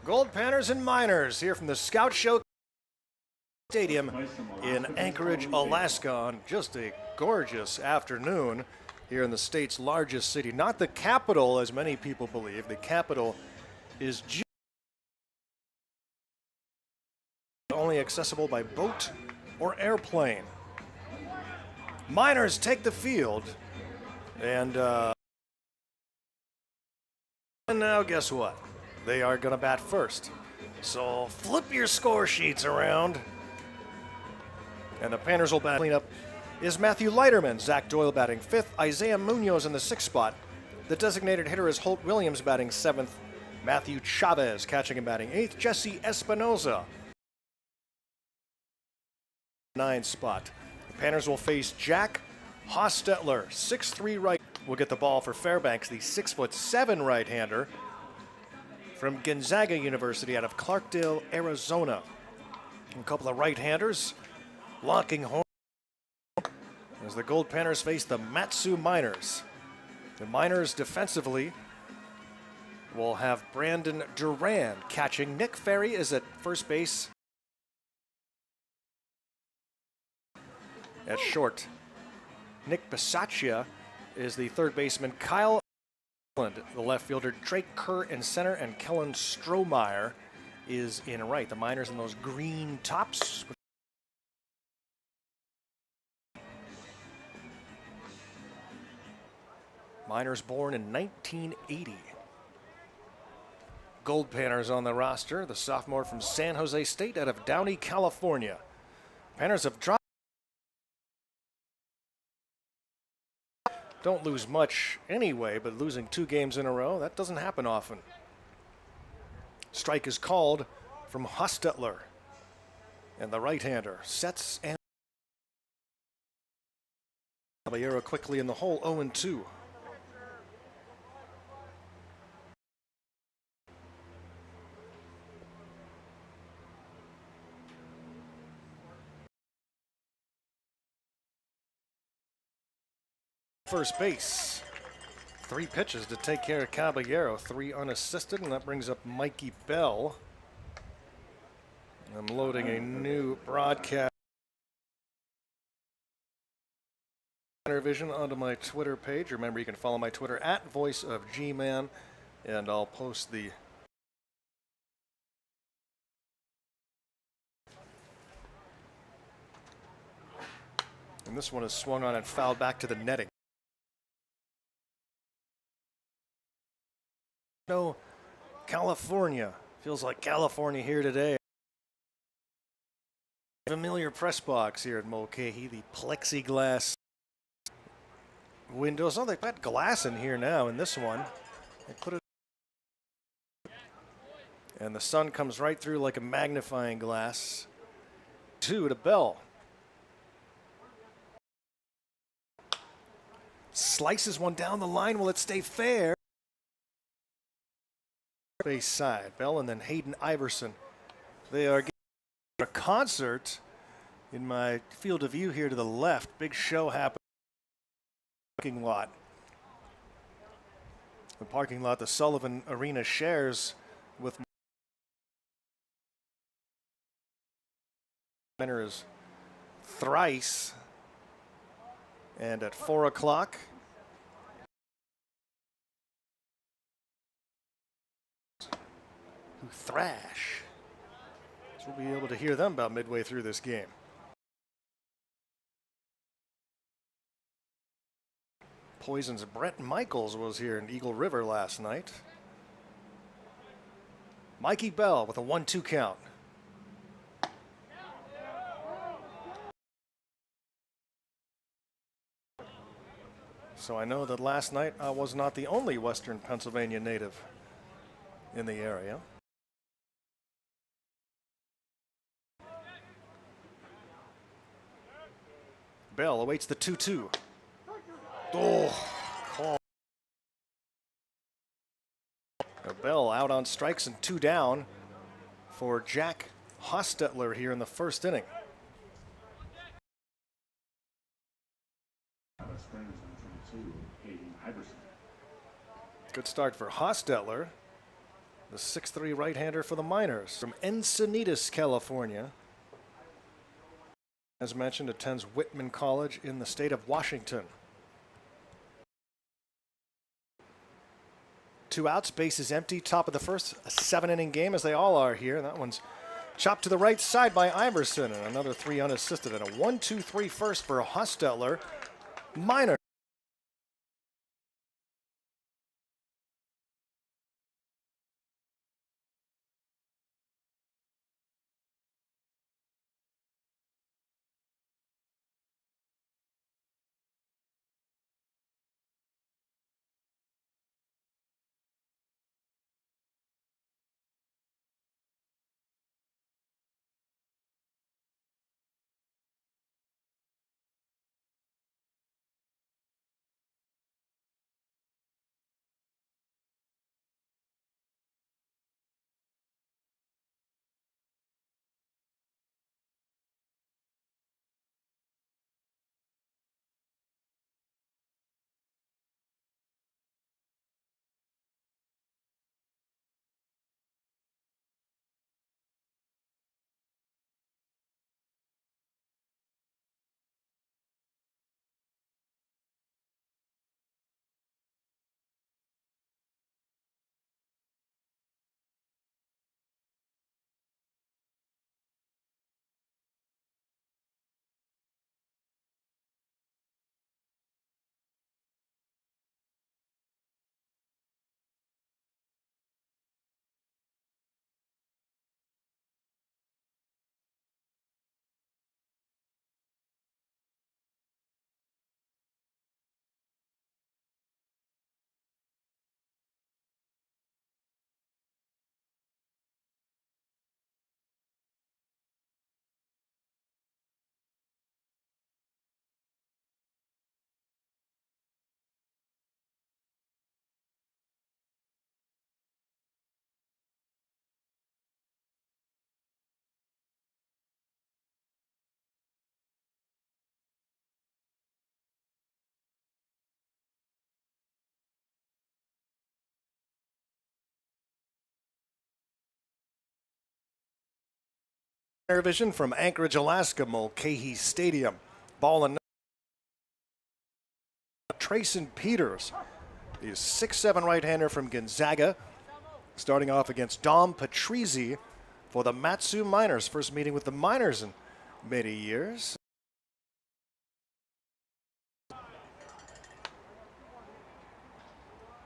Goldpanners and Miners here from the Scout Show Stadium in Anchorage, Alaska on just a gorgeous afternoon here in the state's largest city. Not the capital, as many people believe. The capital is only accessible by boat or airplane. Miners take the field, and now guess what? They are going to bat first. So flip your score sheets around. And the Panners will bat. Cleanup is Matthew Leiterman. Zach Doyle batting fifth. Isaiah Munoz in the sixth spot. The designated hitter is Holt Williams batting seventh. Matthew Chavez catching and batting eighth. Jesse Espinoza, ninth spot. The Panners will face Jack Hostetler, 6'3" right. Will get the ball for Fairbanks, the 6'7" right-hander from Gonzaga University out of Clarkdale, Arizona. A couple of right-handers locking home as the Goldpanners face the Matsu Miners. The Miners defensively will have Brandon Durand catching. Nick Ferry is at first base. At short, Nick Bisaccia is the third baseman. Kyle, the left fielder. Drake Kerr in center, and Kellen Strohmeyer is in right. The Miners in those green tops. Miners born in 1980. Goldpanners on the roster. The sophomore from San Jose State out of Downey, California. Panners have dropped. Don't lose much anyway, but losing 2 games in a row, that doesn't happen often. Strike is called from Hostetler. And the right-hander sets and Caballero quickly in the hole, 0-2. First base. 3 pitches to take care of Caballero, 3 unassisted, and that brings up Mikey Bell. I'm loading a new broadcast PannerVision onto my Twitter page. Remember, you can follow my Twitter at VoiceOfGman, and I'll post the and this one is swung on and fouled back to the netting. No, California. Feels like California here today. Familiar press box here at Mulcahey, the plexiglass windows. Oh, they've got glass in here now in this one. They put it, and the sun comes right through like a magnifying glass. 2 to Bell. Slices one down the line. Will it stay fair? Base side. Bell and then Hayden Iverson. They are getting a concert in my field of view here to the left. Big show happening in the parking lot. The parking lot the Sullivan Arena shares with Miners thrice. And at 4 o'clock, who thrash. So we'll be able to hear them about midway through this game. Poison's Brett Michaels was here in Eagle River last night. Mikey Bell with a 1-2 count. So I know that last night I was not the only Western Pennsylvania native in the area. Bell awaits the 2-2. Oh, call. Bell out on strikes and 2 down for Jack Hostetler here in the first inning. Good start for Hostetler. the 6'3" right-hander for the Miners. From Encinitas, California. As mentioned, attends Whitman College in the state of Washington. 2 outs, base is empty, top of the first, a 7-inning game as they all are here. And that one's chopped to the right side by Iverson, and another 3 unassisted, and a 1-2-3 first for Hostetler. Minor. PannerVision from Anchorage, Alaska, Mulcahey Stadium. Ball and Trayson Peters, the 6'7" right-hander from Gonzaga, starting off against Dom Patrizzi for the Matsu Miners. First meeting with the Miners in many years.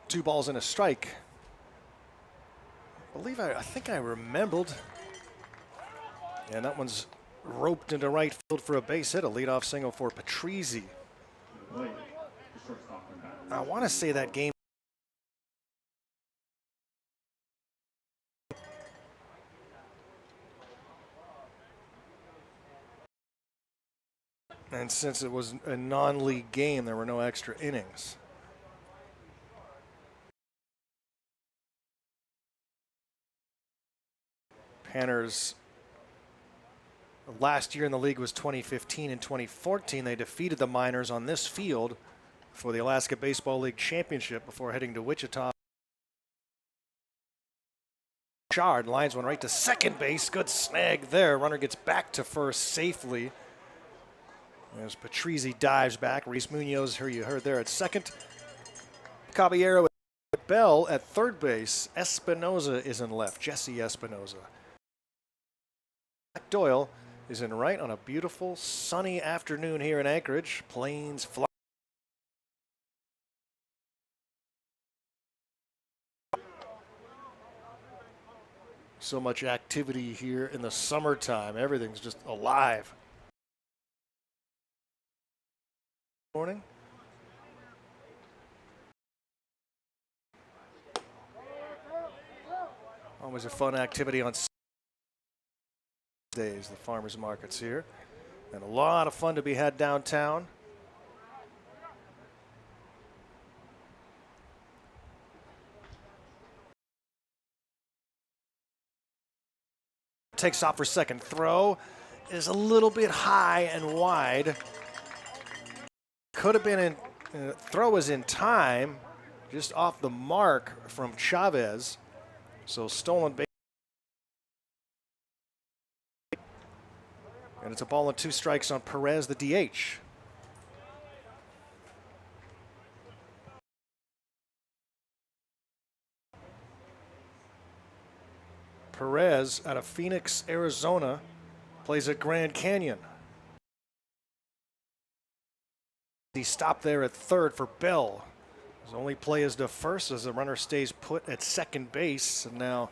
Two balls and a strike. I think I remembered. And that one's roped into right field for a base hit, a leadoff single for Patrizzi. I want to say that game. And since it was a non-league game, there were no extra innings. Panners last year in the league was 2015 and 2014. They defeated the Miners on this field for the Alaska Baseball League Championship before heading to Wichita. Shard lines one right to second base. Good snag there. Runner gets back to first safely as Patrizzi dives back. Reese Munoz, who you heard there at second. Caballero at Bell at third base. Espinoza is in left. Jesse Espinoza. Jack Doyle is in right on a beautiful sunny afternoon here in Anchorage. Planes fly. So much activity here in the summertime. Everything's just alive. Morning. Always a fun activity on days, the farmers markets here, and a lot of fun to be had downtown. Takes off for second. Throw is a little bit high and wide. Could have been in. Throw is in time, just off the mark from Chavez. So stolen base. And it's a ball and 2 strikes on Perez, the DH. Perez out of Phoenix, Arizona, plays at Grand Canyon. He stopped there at third for Bell. His only play is to first as the runner stays put at second base. And now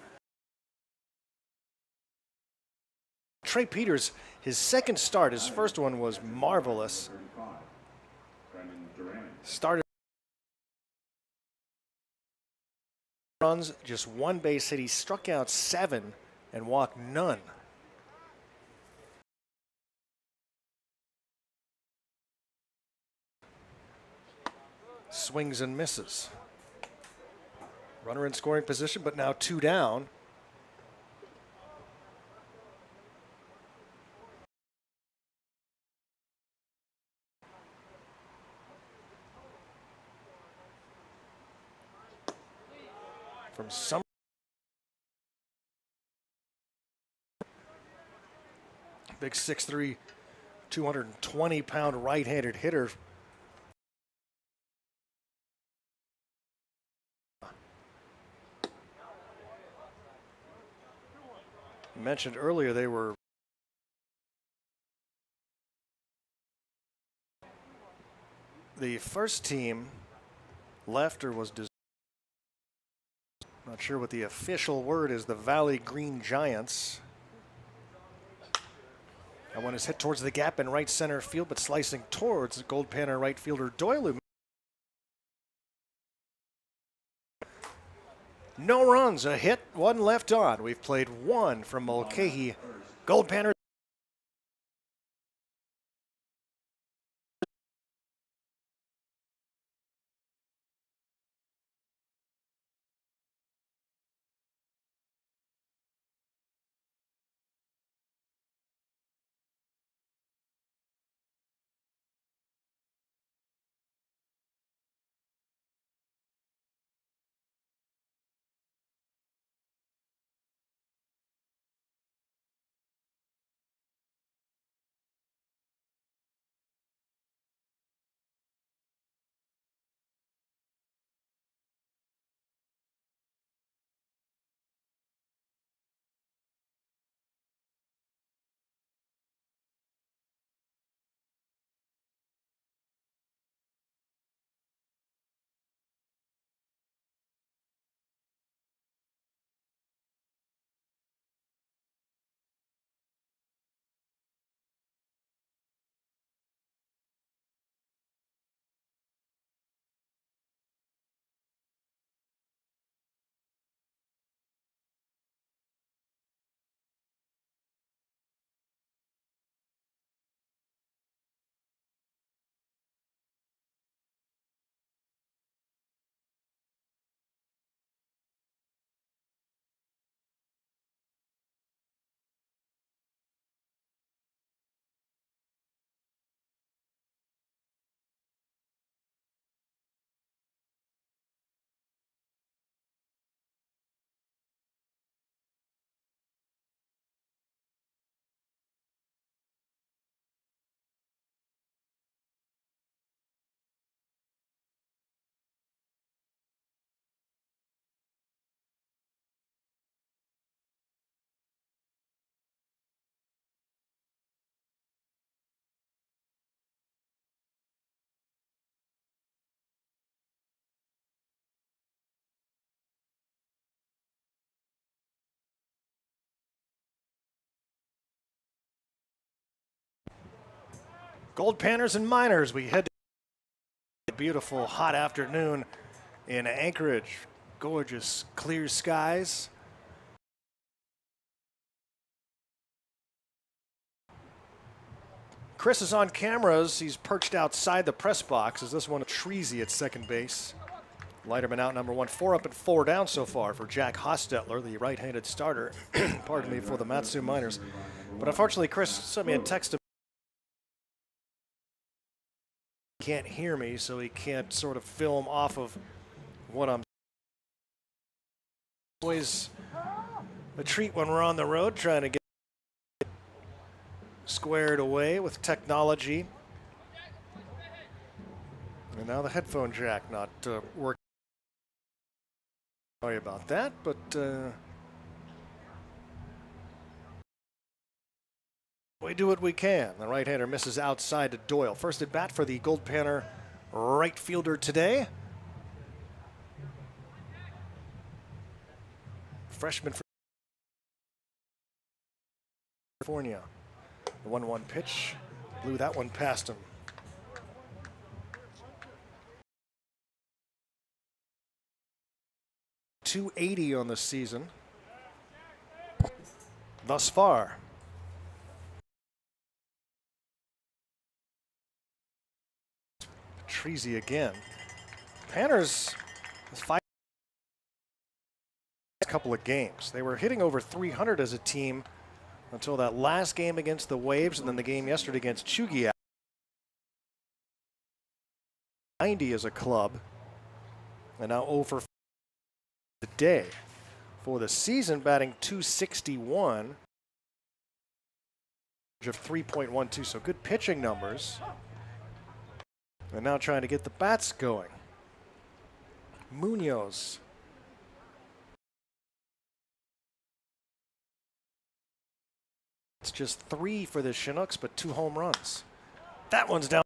Trey Peters, his second start, his first one was marvelous. Started runs, just 1 base hit. He struck out 7 and walked none. Swings and misses. Runner in scoring position, but now 2 down. From some big 6'3", 220-pound right-handed hitter. Mentioned earlier they were the first team left or was not sure what the official word is, the Valley Green Giants. That one is hit towards the gap in right center field, but slicing towards the Goldpanner right fielder Doyle. No runs, a hit, 1 left on. We've played 1 from Mulcahey. Goldpanners. Goldpanners and Miners. We head to a beautiful hot afternoon in Anchorage. Gorgeous clear skies. Chris is on cameras. He's perched outside the press box as this one Treasy at second base. Leiterman out number 1, 4 up and 4 down so far for Jack Hostetler, the right-handed starter, pardon me, for the Matsu Miners. But unfortunately, Chris sent me a text. He can't hear me, so he can't sort of film off of what I'm Always a treat when we're on the road trying to get squared away with technology. And now the headphone jack not working. Sorry about that, but we do what we can. The right-hander misses outside to Doyle. First at bat for the Goldpanner right fielder today. Freshman from California. The 1-1 pitch. Blew that one past him. .280 on the season thus far. Treasy again. Panners has five couple of games. They were hitting over 300 as a team until that last game against the Waves, and then the game yesterday against Chugiak. 90 as a club, and now over the day. For the season, batting .261 of 3.12, so good pitching numbers. And now trying to get the bats going. Munoz. It's just 3 for the Chinooks, but 2 home runs. That one's down.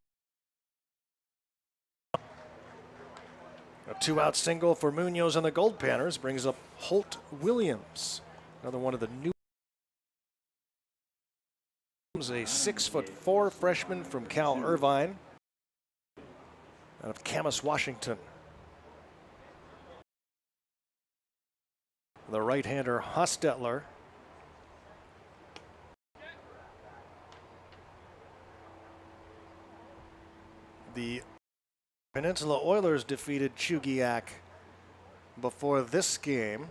A 2-out single for Munoz and the Goldpanners brings up Holt Williams, another one of the new. A 6'4" freshman from Cal Irvine, out of Camas, Washington. The right-hander Hostetler. The Peninsula Oilers defeated Chugiak before this game.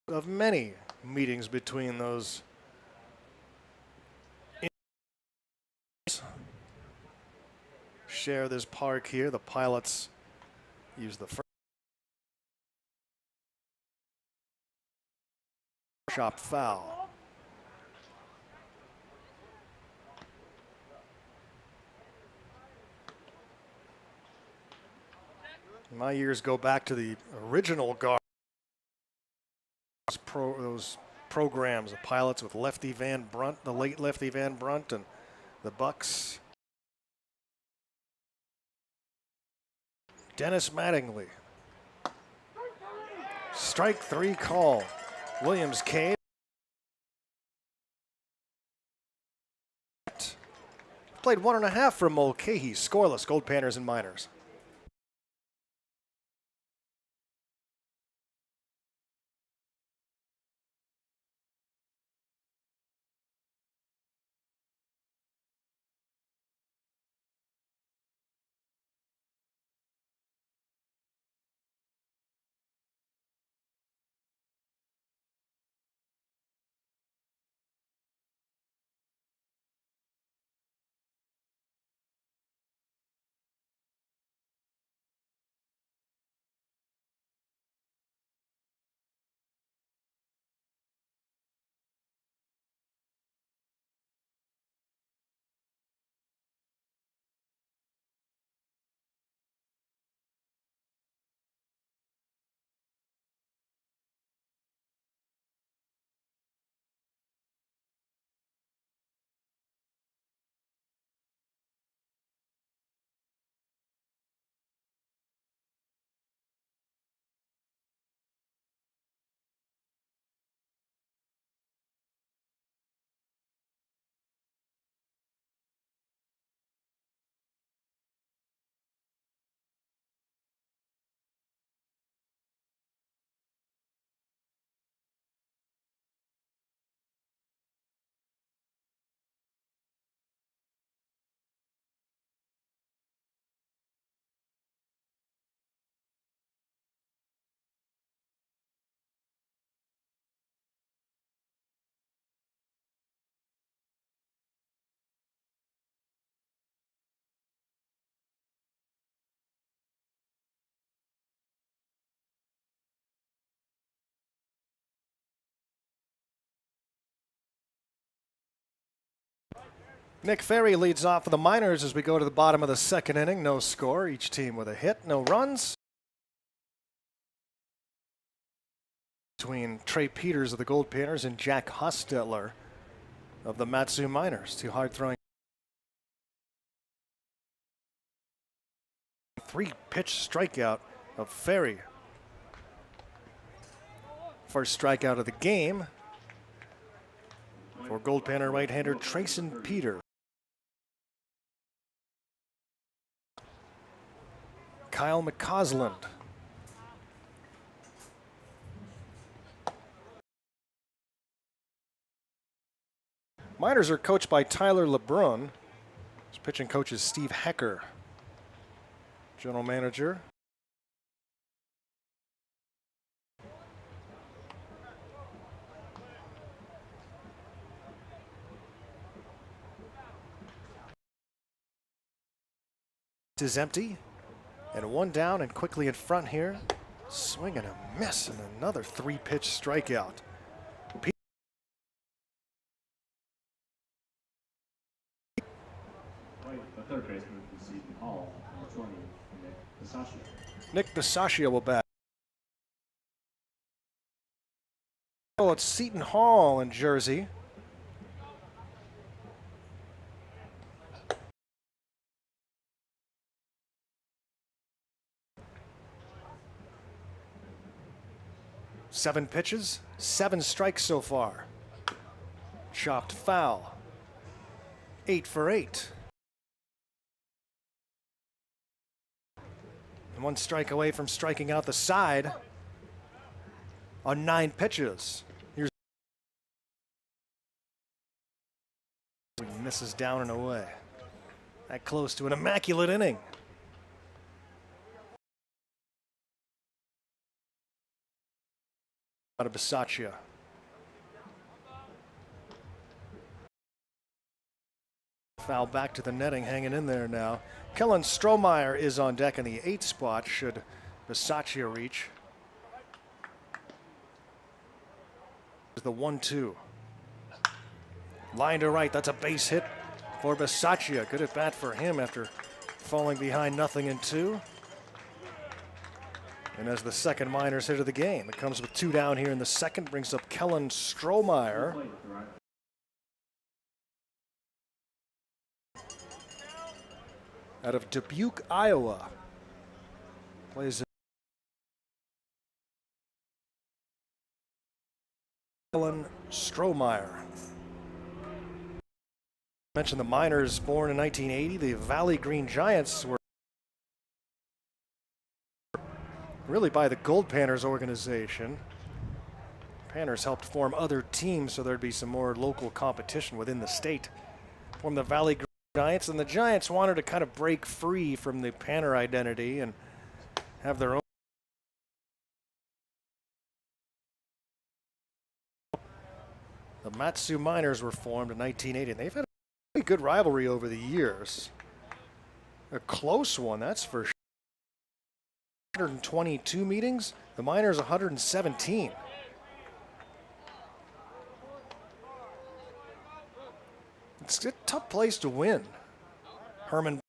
Of many meetings between those. Share this park here. The Pilots use the first shop foul. My years go back to the original guard. Those programs, the Pilots with Lefty Van Brunt, the late Lefty Van Brunt, and the Bucks. Dennis Mattingly. Strike 3 call. Williams came. Played 1.5 for Mulcahey. Scoreless. Goldpanners and Miners. Nick Ferry leads off for the Miners as we go to the bottom of the second inning. No score. Each team with a hit, no runs. Between Trey Peters of the Goldpanners and Jack Hostetler of the Matsu Miners. Two hard-throwing. 3-pitch strikeout of Ferry. First strikeout of the game for Goldpanner right-hander Trayson Peters. Kyle McCausland. Miners are coached by Tyler LeBrun. His pitching coach is Steve Hecker. General manager. Is empty. And one down and quickly in front here. Swing and a miss and another 3-pitch strikeout. The third baseman from Seton Hall, number 20, Nick Bisaccia. Nick Bisaccia will bat. Oh, it's Seton Hall in Jersey. Seven pitches, 7 strikes so far. Chopped foul. 8 for 8. And 1 strike away from striking out the side on 9 pitches. Here's misses down and away. That close to an immaculate inning. Out of Bisaccia. Foul back to the netting, hanging in there now. Kellen Strohmeyer is on deck in the 8th spot should Bisaccia reach. The 1-2. Line to right, that's a base hit for Bisaccia. Good at bat for him after falling behind 0-2. And as the second Miners hit of the game, it comes with 2 down here in the second, brings up Kellen Strohmeyer. Out of Dubuque, Iowa. Plays Kellen Strohmeyer. Mentioned the Miners, born in 1980. The Valley Green Giants were really by the Goldpanners organization. Panners helped form other teams so there'd be some more local competition within the state. Formed the Valley Green Giants, and the Giants wanted to kind of break free from the Panner identity and have their own. The Matsu Miners were formed in 1980, and they've had a pretty good rivalry over the years. A close one, that's for sure. 122 meetings, the Miners 117. It's a tough place to win. Herman.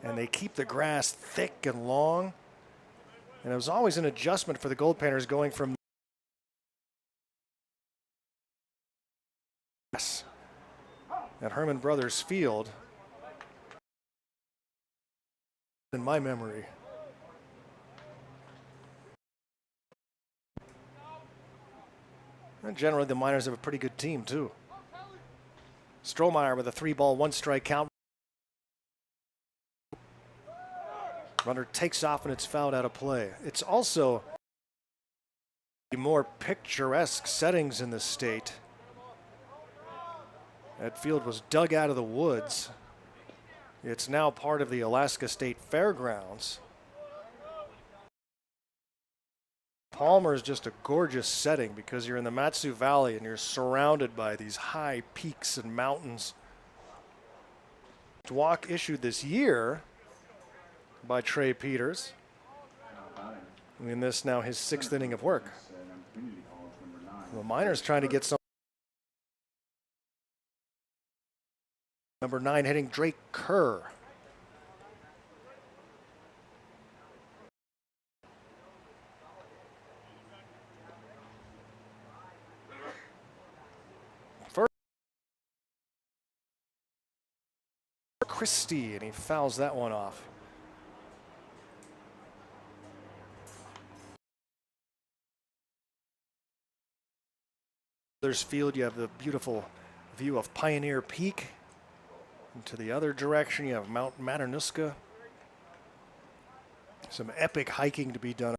And they keep the grass thick and long. And it was always an adjustment for the Goldpanners going from at Herman Brothers Field. In my memory. And generally the Miners have a pretty good team too. Strohmeyer with a 3-ball, 1-strike count. Runner takes off and it's fouled out of play. It's also more picturesque settings in the state. That field was dug out of the woods. It's now part of the Alaska State Fairgrounds. Palmer is just a gorgeous setting because you're in the Matsu Valley and you're surrounded by these high peaks and mountains. Walk issued this year by Trey Peters. In this now his 6th inning of work. The Miners trying to get some Number 9 hitting Drake Kerr. First, Christie, and he fouls that one off. There's field, you have the beautiful view of Pioneer Peak. And to the other direction, you have Mount Matanuska. Some epic hiking to be done.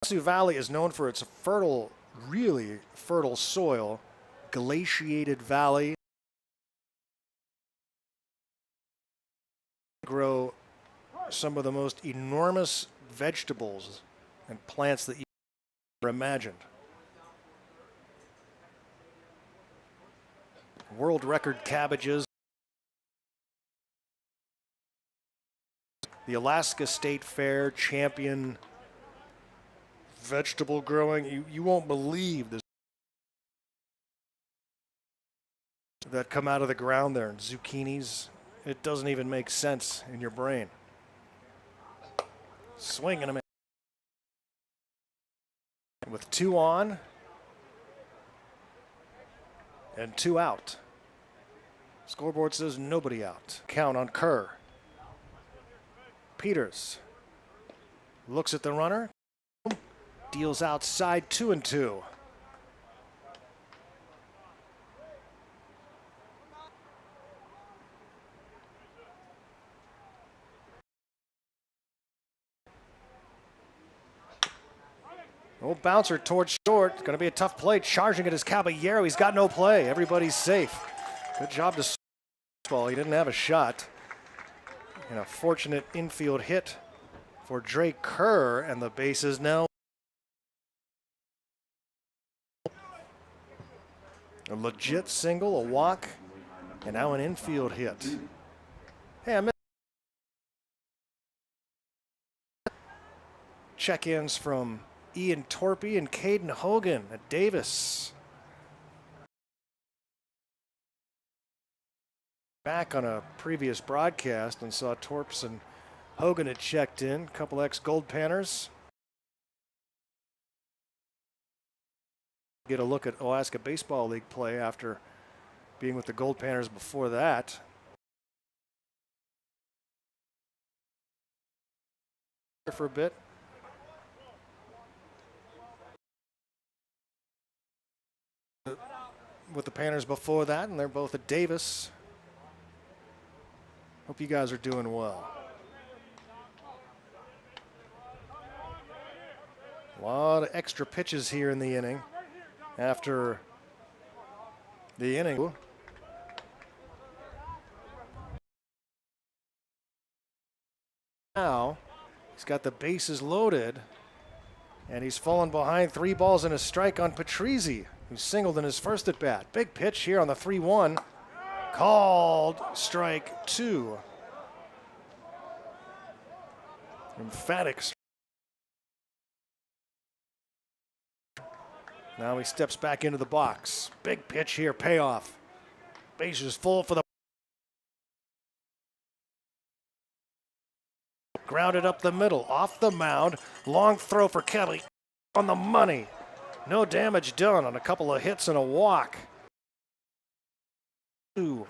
Sioux Valley is known for its fertile, really fertile soil, glaciated valley. Grow some of the most enormous vegetables and plants that you ever imagined. World record cabbages. The Alaska State Fair champion vegetable growing. You won't believe this that come out of the ground there. And zucchinis, it doesn't even make sense in your brain. Swinging them in. With 2 on and 2 out. Scoreboard says nobody out. Count on Kerr. Peters looks at the runner. Deals outside 2-2. Old bouncer towards short. It's going to be a tough play. Charging it is Caballero. He's got no play. Everybody's safe. Good job to ball. He didn't have a shot. And a fortunate infield hit for Drake Kerr, and the bases now. A legit single, a walk, and now an infield hit. Hey, I missed check-ins from Ian Torpy and Caden Hogan at Davis. Back on a previous broadcast and saw Torps and Hogan had checked in, a couple ex-Goldpanners. Get a look at Alaska Baseball League play after being with the Goldpanners before that. For a bit. With the Panners before that, and they're both at Davis. Hope you guys are doing well. A lot of extra pitches here in the inning. After the inning. Now he's got the bases loaded, and he's fallen behind 3 balls and a strike on Patrizzi, who singled in his first at bat. Big pitch here on the 3-1. Called strike 2. Emphatic. Now he steps back into the box. Big pitch here, payoff. Bases full for the. Grounded up the middle, off the mound. Long throw for Kelly. On the money. No damage done on a couple of hits and a walk. 2.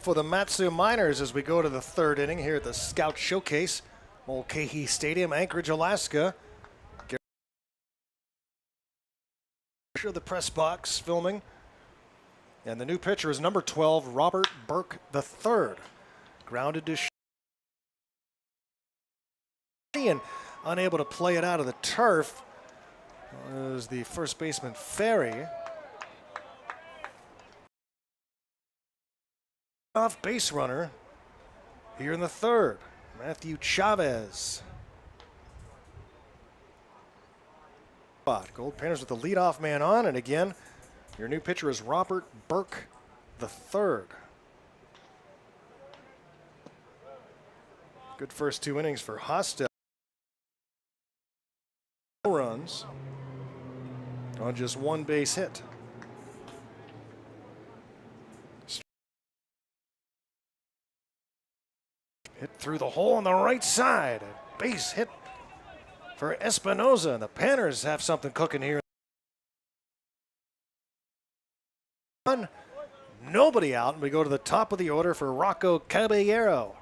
For the Matsu Miners as we go to the third inning here at the Scout Showcase, Mulcahey Stadium, Anchorage, Alaska. The press box filming. And the new pitcher is number 12, Robert Burke III. Grounded to and unable to play it out of the turf is the first baseman Ferry. Off base runner here in the third, Matthew Chavez. Goldpanners with the leadoff man on, and again, your new pitcher is Robert Burke III. Good first 2 innings for Hostel. Runs on just 1 base hit. Hit through the hole on the right side. A base hit for Espinoza. And the Panners have something cooking here. Nobody out, and we go to the top of the order for Rocco Caballero.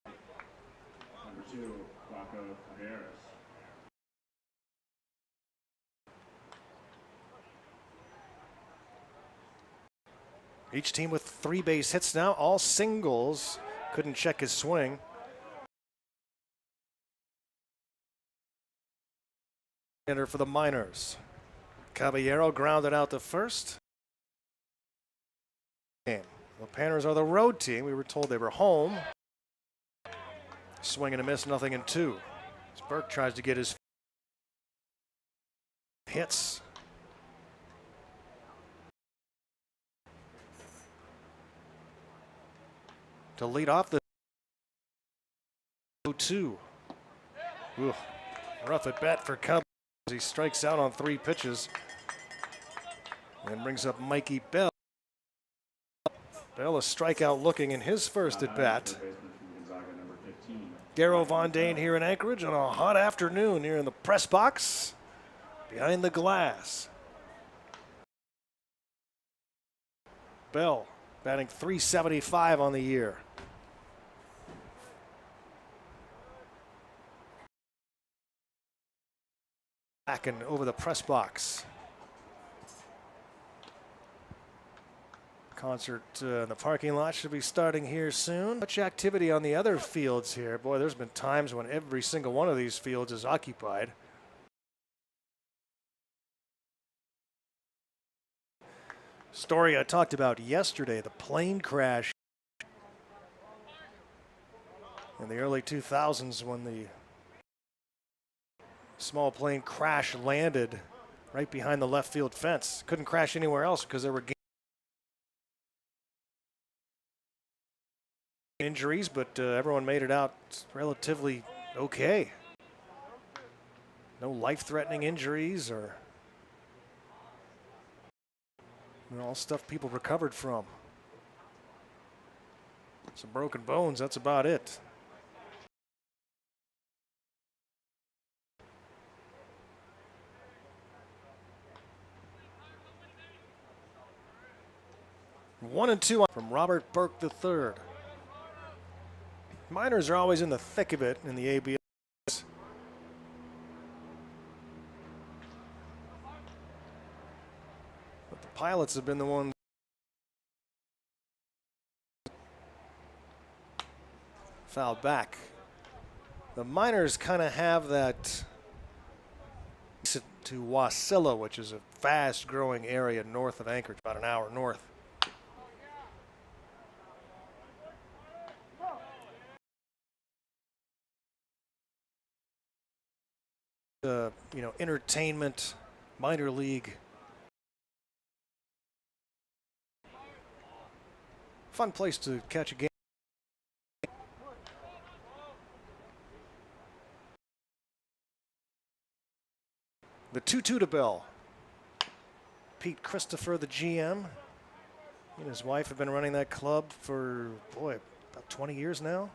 Number 2, Rocco Caballeros. Each team with 3 base hits now, all singles. Couldn't check his swing. Enter for the Miners. Caballero grounded out to first. The Panners are the road team. We were told they were home. Swing and a miss, nothing in 2. As Burke tries to get his hits. To lead off the 0-2. Ooh, rough at bat for Cub as he strikes out on 3 pitches and brings up Mikey Bell. Bell a strikeout looking in his first at bat. Garrow Von Dane here in Anchorage on a hot afternoon here in the press box behind the glass. Bell batting .375 on the year. Back and over the press box. Concert in the parking lot should be starting here soon. Much activity on the other fields here. Boy, there's been times when every single one of these fields is occupied. Story I talked about yesterday, the plane crash in the early 2000s when the small plane crash landed right behind the left field fence. Couldn't crash anywhere else because there were injuries, but everyone made it out relatively okay. No life-threatening injuries or all stuff people recovered from. Some broken bones, that's about it. One and 2 from Robert Burke III. Miners are always in the thick of it in the ABL. But the Pilots have been the ones fouled back. The Miners kind of have that to Wasilla, which is a fast-growing area north of Anchorage, about an hour north. Entertainment, minor league. Fun place to catch a game. The 2-2 to Bell. Pete Christopher, the GM. He and his wife have been running that club for, boy, about 20 years now.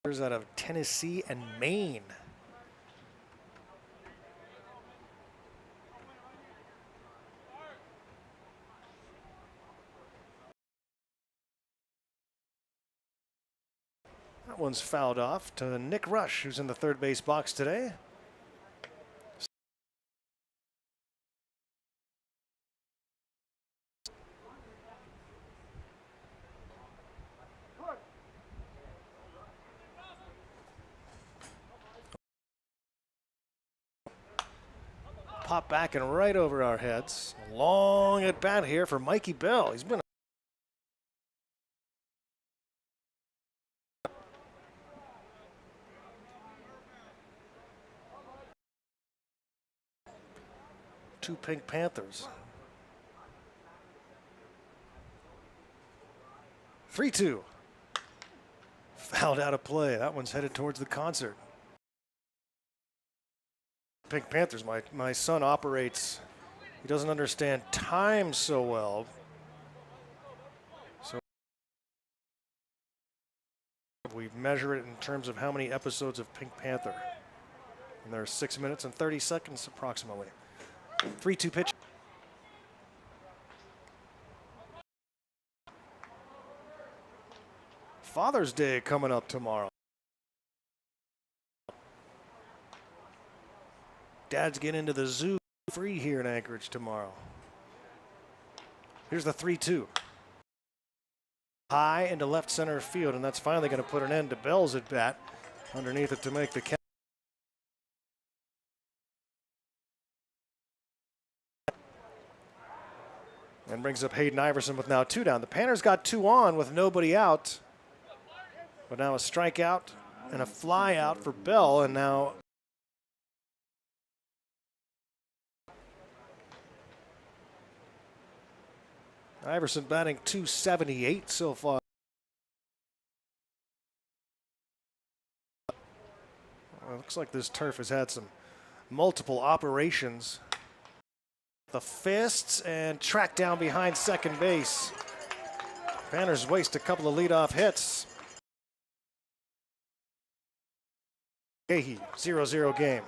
out of Tennessee and Maine. That one's fouled off to Nick Rush, who's in the third base box today. Pop back and right over our heads. Long at bat here for Mikey Bell. He's been two Pink Panthers. 3-2. Fouled out of play. That one's headed towards the concert. Pink Panthers, my son operates, he doesn't understand time so well. So we measure it in terms of how many episodes of Pink Panther. And there are 6 minutes and 30 seconds approximately. 3-2 pitch. Father's Day coming up tomorrow. Dads get into the zoo free here in Anchorage tomorrow. Here's the 3-2. High into left center field, and that's finally going to put an end to Bell's at bat. Underneath it to make the catch. And brings up Hayden Iverson with now 2 down. The Panners got 2 on with nobody out. But now a strikeout and a fly out for Bell, and now Iverson batting .278 so far. Well, it looks like this turf has had some multiple operations. The fists and track down behind second base. Panners waste a couple of leadoff hits. Mulcahey, 0-0 game.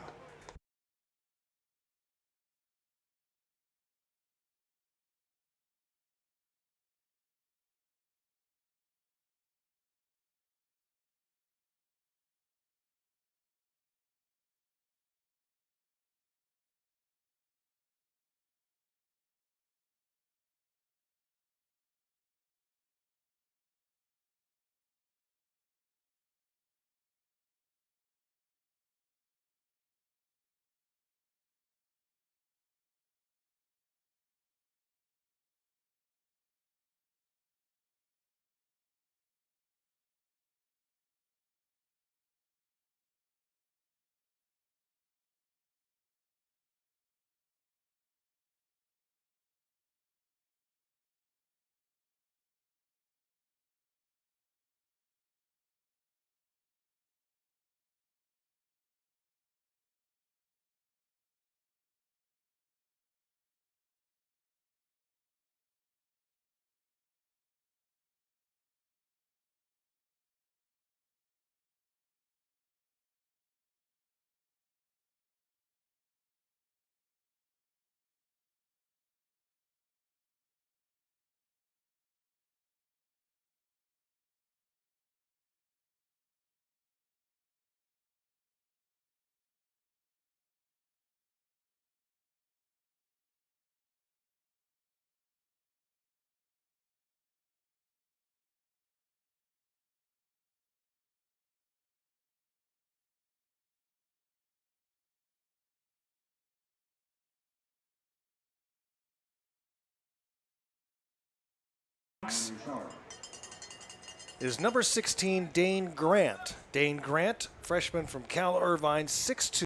Is number 16, Dane Grant. Dane Grant, freshman from Cal Irvine, 6'2".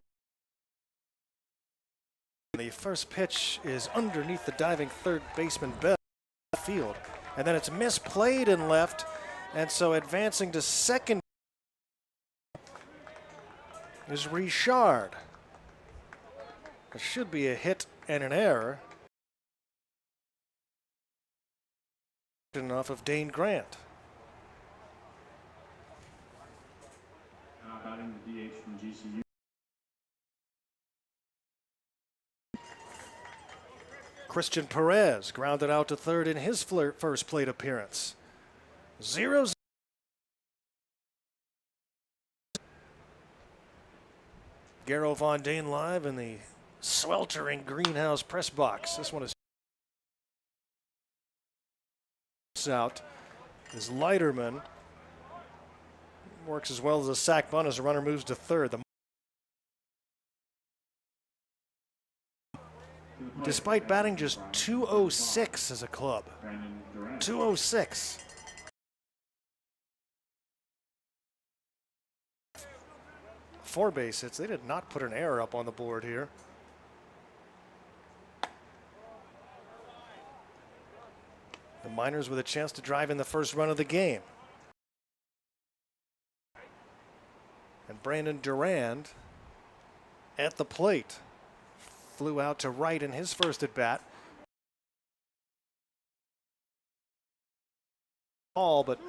The first pitch is underneath the diving third baseman Bell field. And then it's misplayed in left, and so advancing to second is Richard. It should be a hit and an error. Off of Dane Grant. Christian Perez grounded out to third in his first plate appearance. 0-0. Garrow Von Dane live in the sweltering greenhouse press box. This one is out. Is Leiterman. Works as well as a sac bunt as the runner moves to third. Despite batting just .206 as a club. .206. Four base hits. They did not put an error up on the board here. The Miners with a chance to drive in the first run of the game. And Brandon Durand at the plate. Flew out to right in his first at bat. Ball, but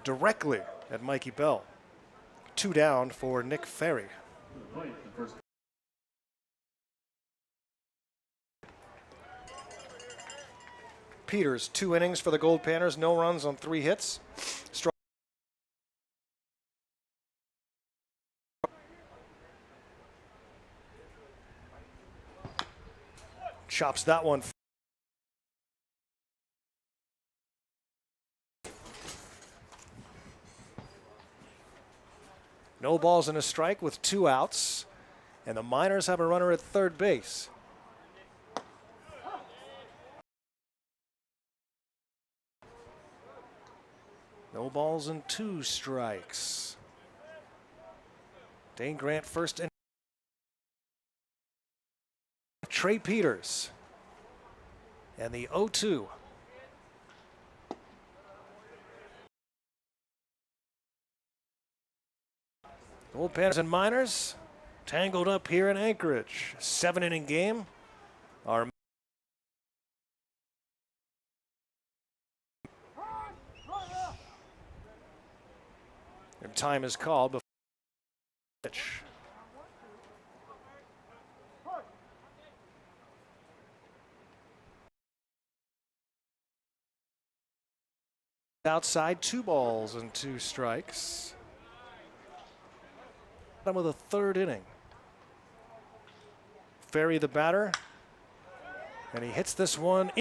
directly at Mikey Bell. 2 down for Nick Ferry. Peters, 2 innings for the Goldpanners, no runs on 3 hits. Chops that one. No balls and a strike with 2 outs. And the Miners have a runner at third base. No balls and 2 strikes. Dane Grant first in. Trey Peters. And the 0-2. Goldpanners and Miners tangled up here in Anchorage. 7-inning game. Our and time is called before pitch. Outside, 2 balls and 2 strikes. Done with a 3rd inning. Ferry the batter, and he hits this one.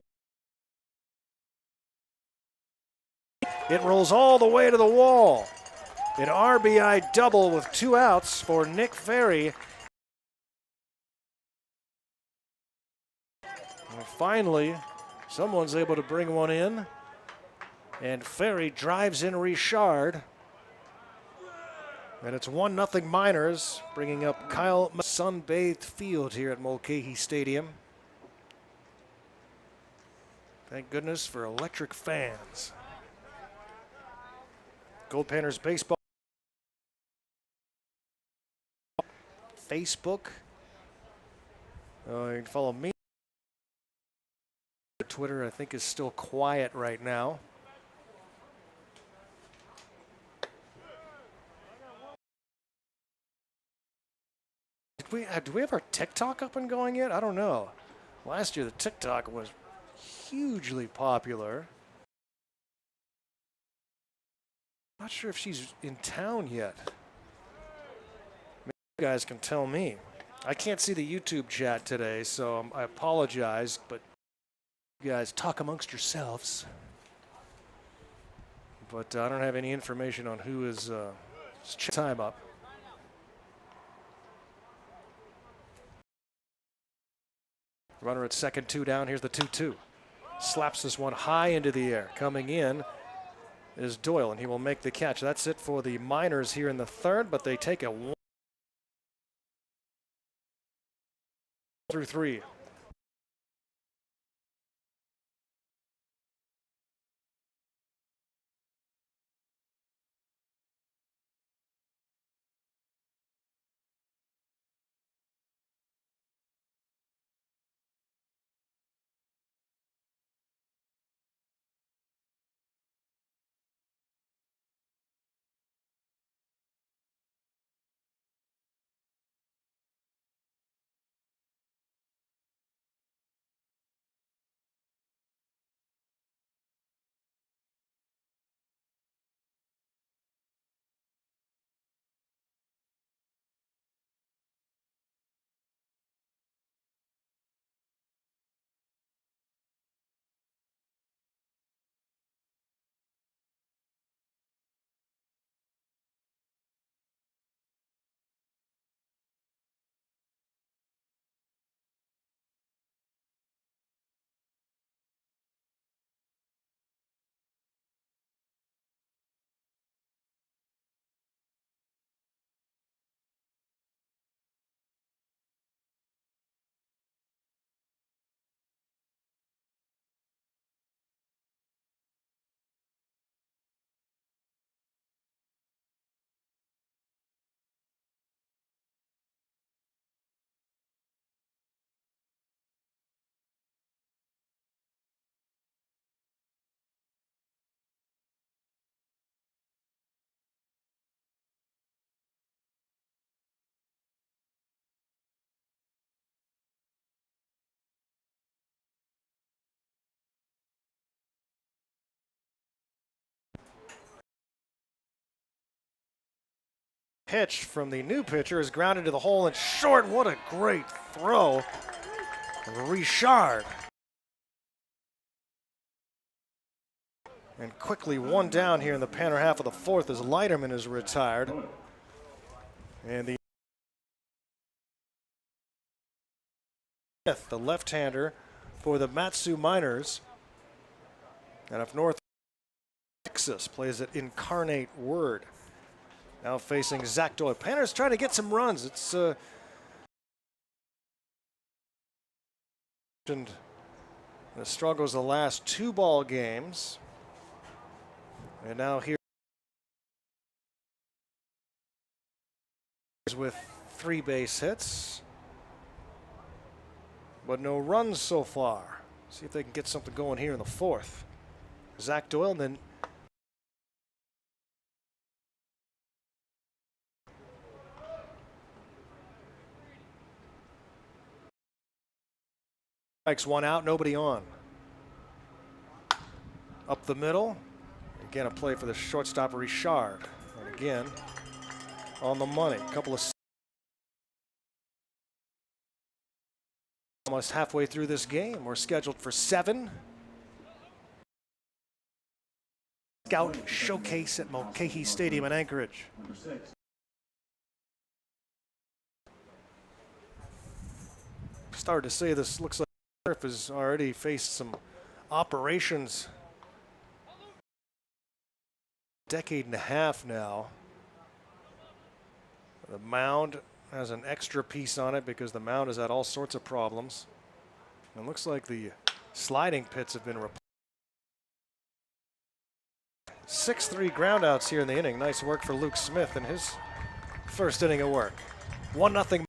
It rolls all the way to the wall. An RBI double with 2 outs for Nick Ferry. And finally, someone's able to bring one in. And Ferry drives in Richard. And it's 1-0 Miners, bringing up Kyle sun-bathed field here at Mulcahey Stadium. Thank goodness for electric fans. Goldpanners baseball. Facebook. You can follow me. Twitter, I think, is still quiet right now. Do we have our TikTok up and going yet? I don't know. Last year the TikTok was hugely popular. Not sure if she's in town yet. Maybe you guys can tell me. I can't see the YouTube chat today, so I apologize, but you guys talk amongst yourselves. But I don't have any information on who is time up. Runner at second, 2 down. Here's the 2-2. Slaps this one high into the air. Coming in is Doyle, and he will make the catch. That's it for the Miners here in the 3rd, but they take a 1-3. Pitch from the new pitcher is grounded to the hole and short. What a great throw. Richard. And quickly one down here in the Panner half of the fourth as Leiterman is retired. And the left-hander for the Matsu Miners. And up north, Texas plays at Incarnate Word. Now facing Zach Doyle. Panner's trying to get some runs. It's the struggles the last 2 ball games. And now here with 3 base hits, but no runs so far. See if they can get something going here in the fourth. Zach Doyle, and then strikes 1 out, nobody on. Up the middle. Again, a play for the shortstop, Richard. And again, on the money. A couple of almost halfway through this game. We're scheduled for 7. Scout Showcase at Mulcahey Stadium in Anchorage. Started to say this looks like the turf has already faced some operations. Decade and a half now. The mound has an extra piece on it because the mound has had all sorts of problems. And it looks like the sliding pits have been replaced. 6-3 groundouts here in the inning. Nice work for Luke Smith in his first inning of work. 1-0.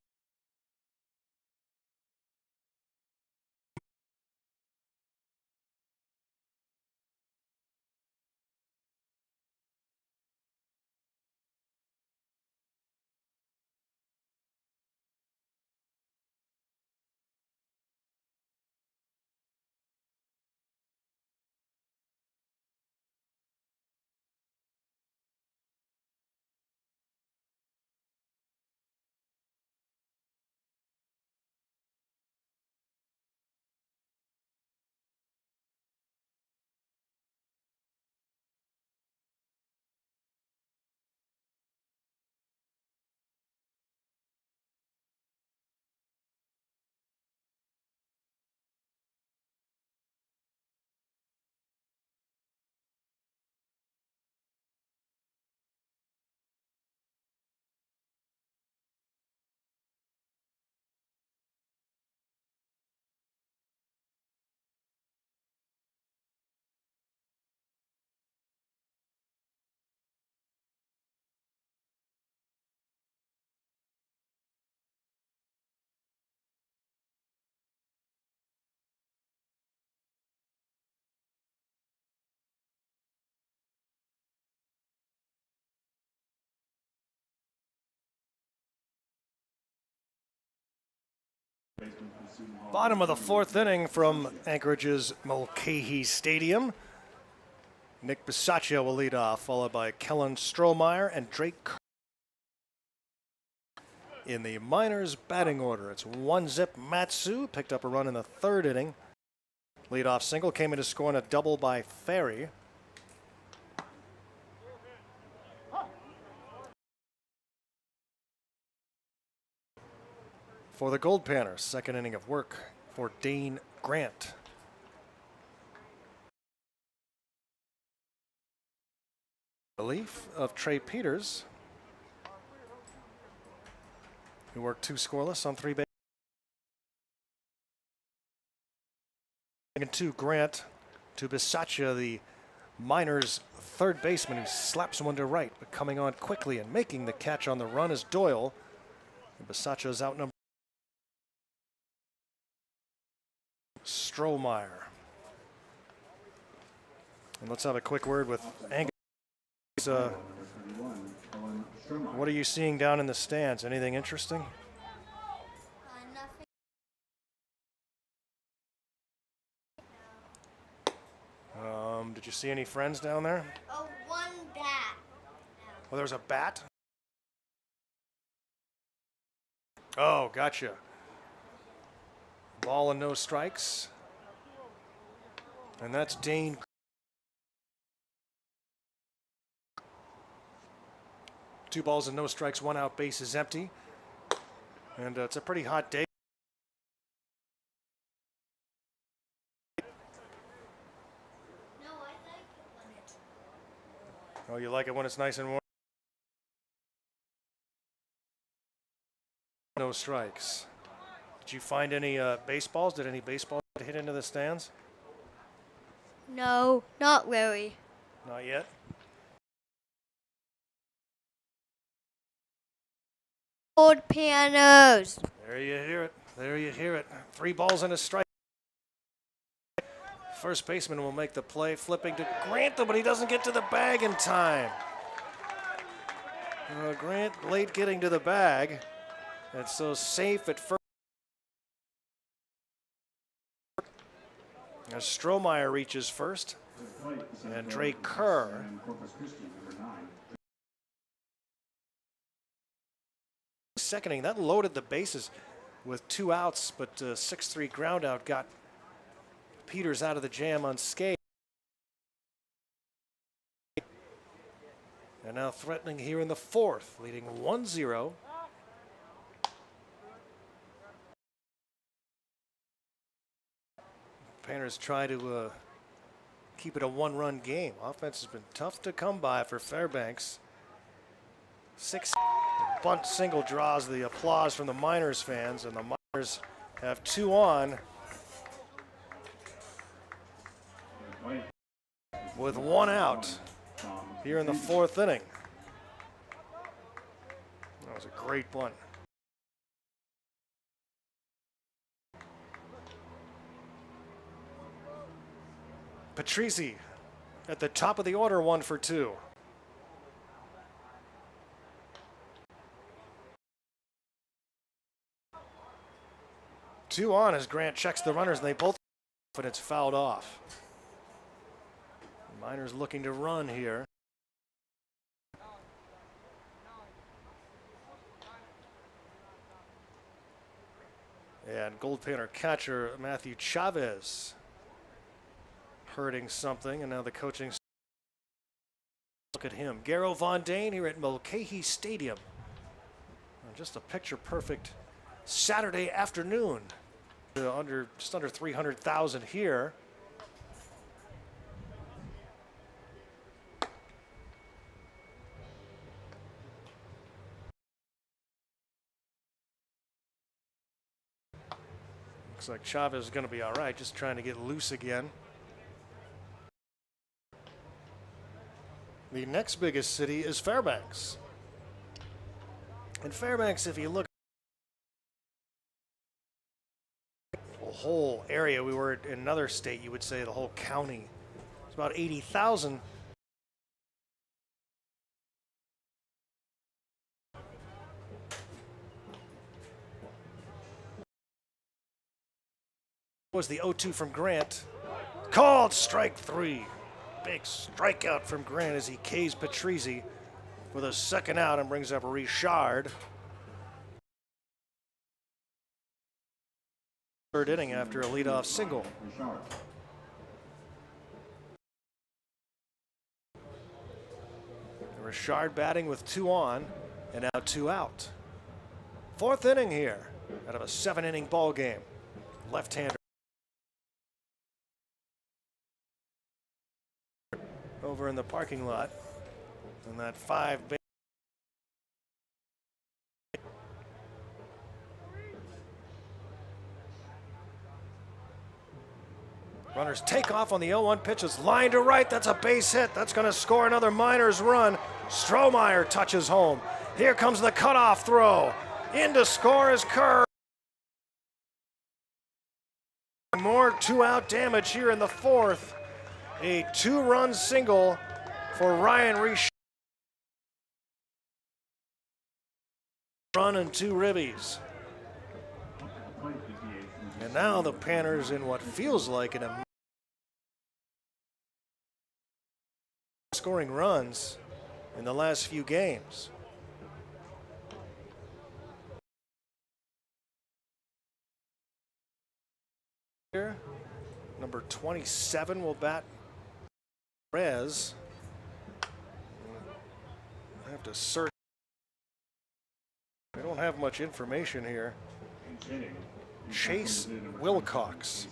Bottom of the fourth inning from Anchorage's Mulcahey Stadium. Nick Bisaccia will lead off, followed by Kellen Strohmeyer and Drake Kerr. In the Miners batting order, it's 1-zip Matsu, picked up a run in the third inning. Leadoff single came into score on a double by Ferry. For the Goldpanners, second inning of work for Dane Grant. Relief of Trey Peters, who worked 2 scoreless on 3 bases. And 2 Grant to Bisaccia, the Miners' third baseman, who slaps one to right, but coming on quickly and making the catch on the run is Doyle. And Bisaccia's outnumbered. Strohmeyer. And let's have a quick word with Angus. What are you seeing down in the stands? Anything interesting? Nothing. Did you see any friends down there? Oh, one bat. Well, there's a bat. Oh, gotcha. Ball and no strikes. And that's Dane. 2 balls and no strikes, 1 out, base is empty. And it's a pretty hot day. No, I like it when it's Oh, you like it when it's nice and warm? No strikes. Did you find any baseballs? Did any baseballs hit into the stands? No, not really. Not yet. Goldpanners. There you hear it. There you hear it. 3 balls and a strike. First baseman will make the play, flipping to Grant, but he doesn't get to the bag in time. Grant late getting to the bag. It's so safe at first. As Strohmeyer reaches first, and Drake Kerr seconding. That loaded the bases with 2 outs, but 6-3 ground out got Peters out of the jam unscathed. And now threatening here in the 4th, leading 1-0. Panners try to keep it a 1-run game. Offense has been tough to come by for Fairbanks. 6 bunt single draws the applause from the Miners fans, and the Miners have 2 on with 1 out here in the 4th inning. That was a great bunt. Patrizi at the top of the order, 1 for 2. Two on as Grant checks the runners, and they both, but it's fouled off. The Miners looking to run here. And Goldpanner catcher Matthew Chavez hurting something, and now the coaching. Look at him. Garrow Von Dane here at Mulcahey Stadium. Just a picture-perfect Saturday afternoon. Just under 300,000 here. Looks like Chavez is going to be all right, just trying to get loose again. The next biggest city is Fairbanks. And Fairbanks, if you look at the whole area, we were in another state, you would say the whole county. It's about 80,000. Was the 0-2 from Grant. Called strike 3. Big strikeout from Grant as he K's Patrizi with a 2nd out and brings up Richard. 3rd inning after a leadoff single. Richard batting with 2 on and now 2 out. 4th inning here out of a 7-inning ball game. Left-hander over in the parking lot, and that 5 base. Runners take off on the 0-1 pitch. It's line to right. That's a base hit. That's going to score another Miners run. Strohmeyer touches home. Here comes the cutoff throw. In to score is Kerr. More 2-out damage here in the 4th. A 2-run single for Ryan Richard. Run and 2 ribbies. And now the Panners in what feels like an scoring runs in the last few games. here. Number 27 will bat Rez. I have to search. I don't have much information here. Chase Wilcox.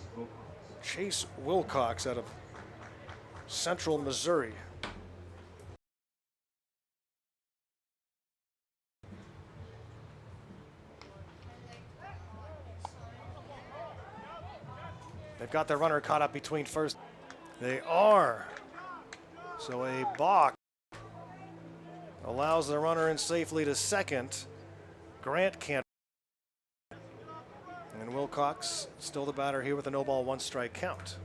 Chase Wilcox out of Central Missouri. They've got their runner caught up between first. They are. So a balk allows the runner in safely to second. Grant can't. And Wilcox still the batter here with a no ball, one strike count.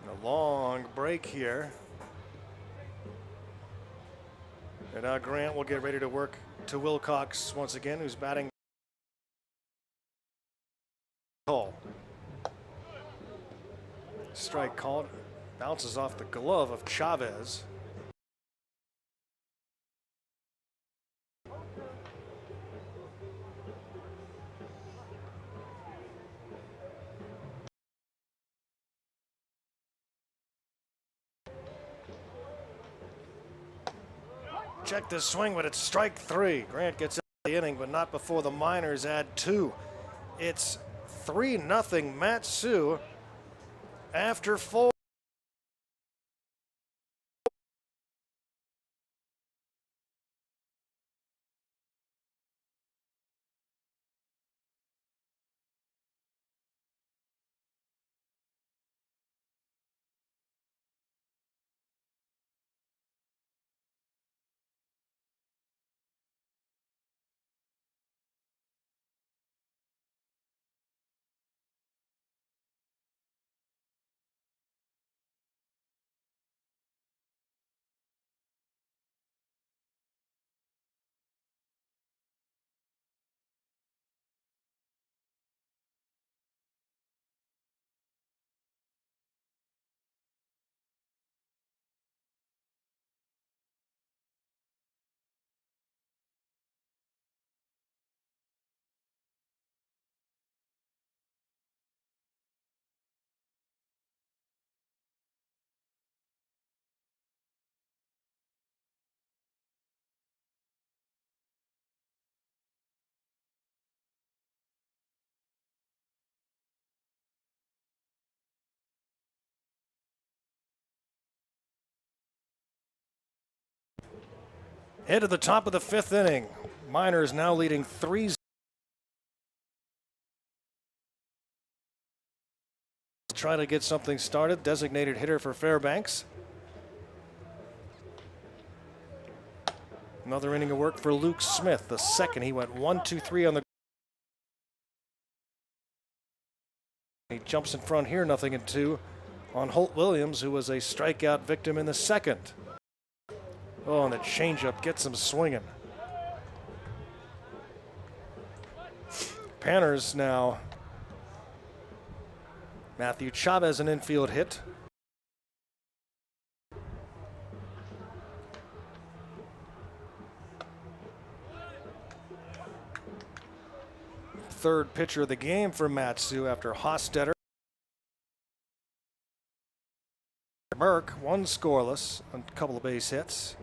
A long break here. And now Grant will get ready to work to Wilcox once again, who's batting. Call. Strike called. Bounces off the glove of Chavez. Check the swing, but it's strike three. Grant gets out of the inning, but not before the Miners add two. It's 3-0 Matsu after 4. Head to the top of the fifth inning. Miners now leading 3-0. Try to get something started. Designated hitter for Fairbanks. Another inning of work for Luke Smith. The second, he went 1-2-3 on the. He jumps in front here, 0-2 on Holt Williams, who was a strikeout victim in the second. Oh, and the changeup gets him swinging. Panners now. Matthew Chavez, an infield hit. Third pitcher of the game for Matsu after Hostetter. Burke, one scoreless, a couple of base hits.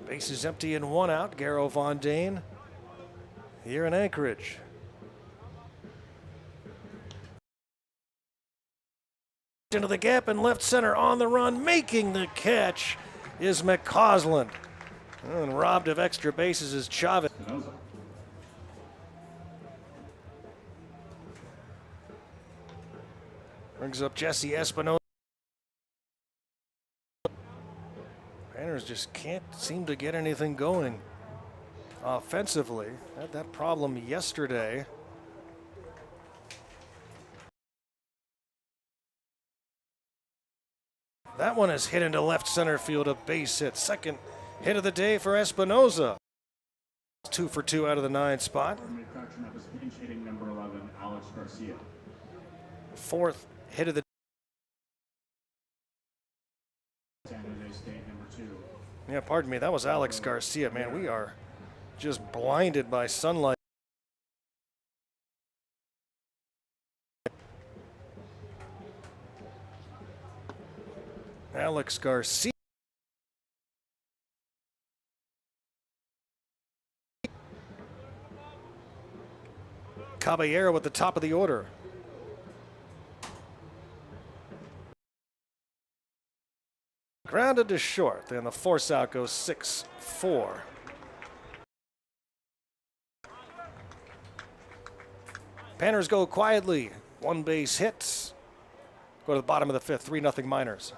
Bases empty and one out. Garrow Von Dane here in Anchorage. Into the gap in left center on the run, making the catch is McCausland. And robbed of extra bases is Chavez. Brings up Jesse Espinosa. Panners just can't seem to get anything going. offensively. Had that problem yesterday. That one is hit into left center field, a base hit. Second hit of the day for Espinoza. 2 for 2 out of the 9 spot. Pinch hitting number 11, Alex Garcia. Fourth hit of the San Jose State number 2. Yeah, pardon me, that was Alex Garcia. Man, we are just blinded by sunlight. Alex Garcia. Caballero at the top of the order. Grounded to short, then the force out goes 6-4. Panners go quietly. 1 base hit. Go to the bottom of the 5th, 3-0 Miners.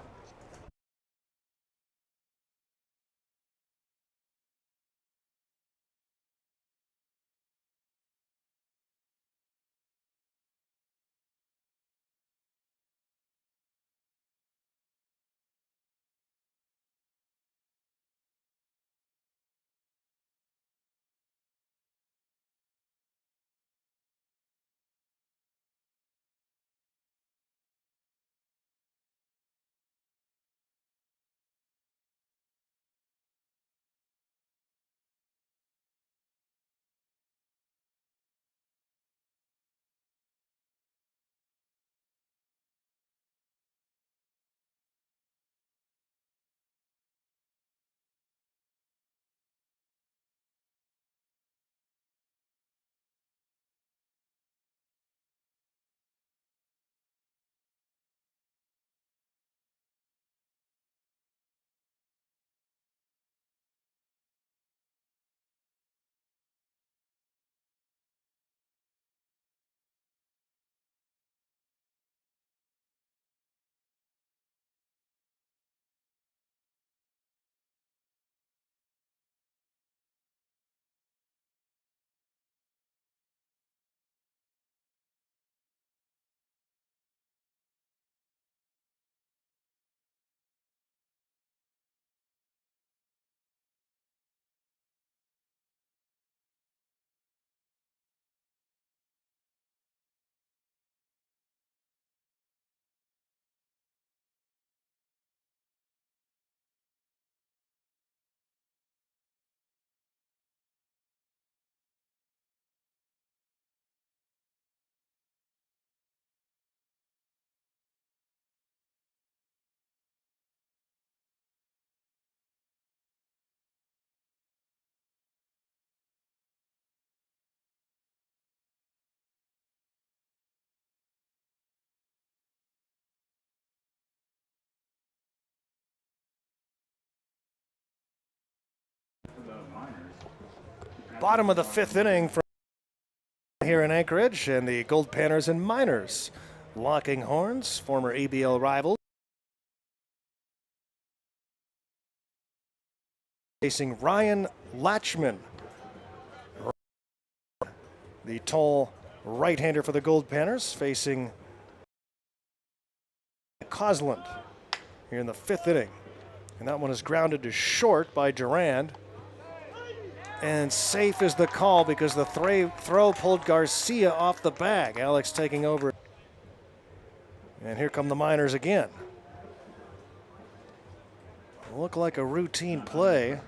Bottom of the 5th inning from here in Anchorage, and the Goldpanners and Miners locking horns, former ABL rivals. Facing Ryan Latchman, the tall right-hander for the Goldpanners, facing Cosland here in the 5th inning. And that one is grounded to short by Durand. And safe is the call because the throw pulled Garcia off the bag. Alex taking over. And here come the Miners again. Look like a routine play.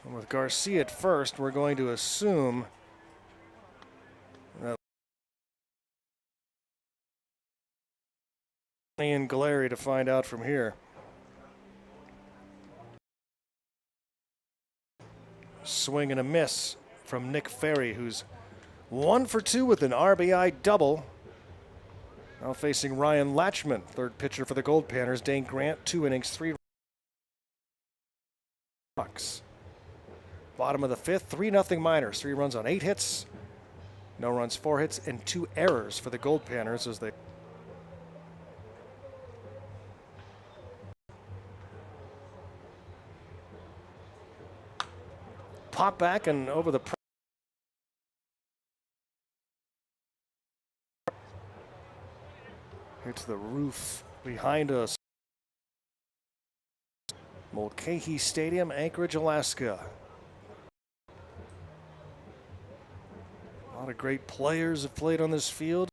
And with Garcia at first, we're going to assume that Ian Galleri to find out from here. Swing and a miss from Nick Ferry, who's 1 for 2 with an RBI double. Now facing Ryan Latchman, third pitcher for the Goldpanners. Dane Grant, 2 innings, 3 walks. Bottom of the fifth, 3-0 Miners. 3 runs on 8 hits. No runs, 4 hits, and 2 errors for the Goldpanners as they pop back and over the hits the roof behind us. Mulcahey Stadium, Anchorage, Alaska. A lot of great players have played on this field.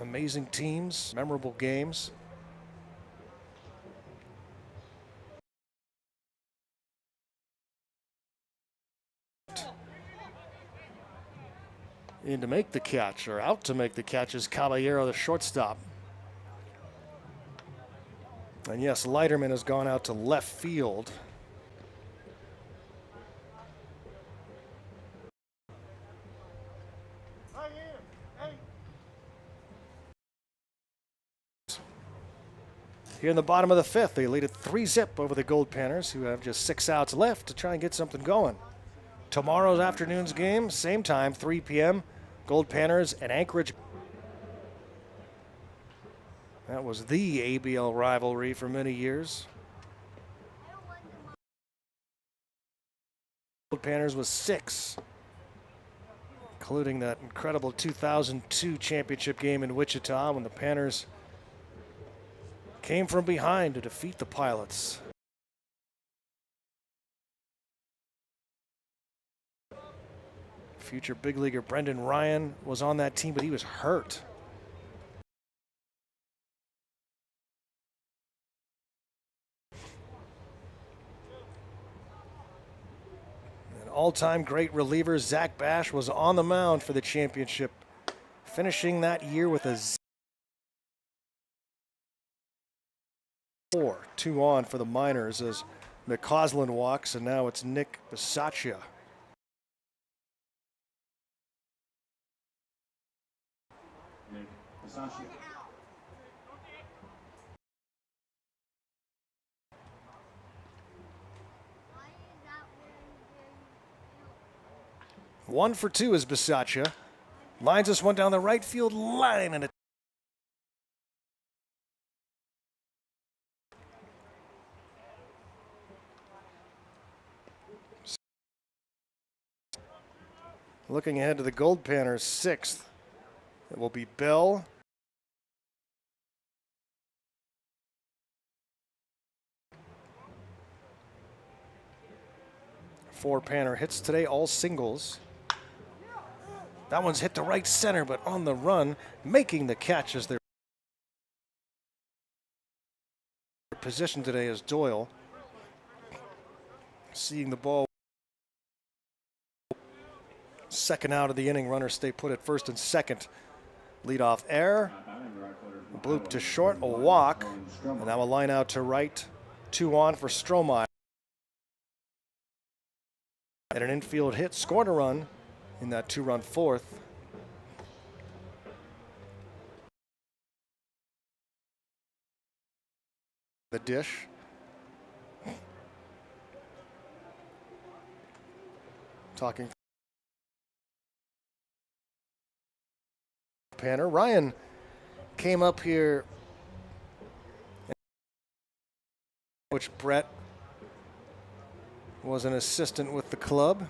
Amazing teams, memorable games. In to make the catch, or out to make the catch, is Caballero, the shortstop. And yes, Leiterman has gone out to left field. Here in the bottom of the fifth, they lead it 3-0 over the Goldpanners, who have just 6 outs left to try and get something going. Tomorrow's afternoon's game, same time, 3 p.m., Goldpanners and Anchorage. That was the ABL rivalry for many years. Goldpanners was 6, including that incredible 2002 championship game in Wichita when the Panners came from behind to defeat the Pilots. Future big leaguer Brendan Ryan was on that team, but he was hurt. An all-time great reliever, Zach Bash, was on the mound for the championship, finishing that year with a 4-2 on for the Miners as McCausland walks, and now it's Nick Bisaccia. One for 2 is Bisaccia. Lines this one down the right field line, and it looking ahead to the Goldpanners' 6th. It will be Bell, four Panner hits today, all singles. That one's hit to right center, but on the run, making the catch as their position today is Doyle. Seeing the ball. Second out of the inning, runners stay put at first and second. Leadoff error, a bloop to short, a walk, and now a line out to right. 2 on for Strohmeyer. And an infield hit, scored a run in that 2-run fourth. The dish. Talking Panner. Ryan came up here, which Brett was an assistant with the club.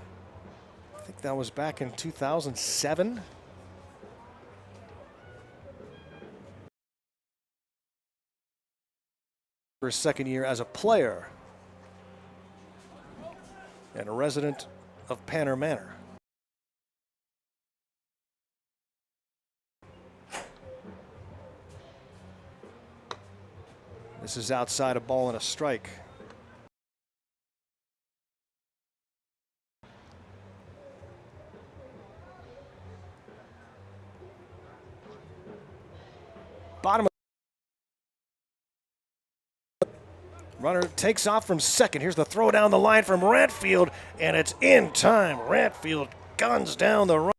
I think that was back in 2007. For his second year as a player and a resident of Panner Manor. This is outside, a ball and a strike. Bottom of runner takes off from second. Here's the throw down the line from Rantfield, and it's in time. Rantfield guns down the run.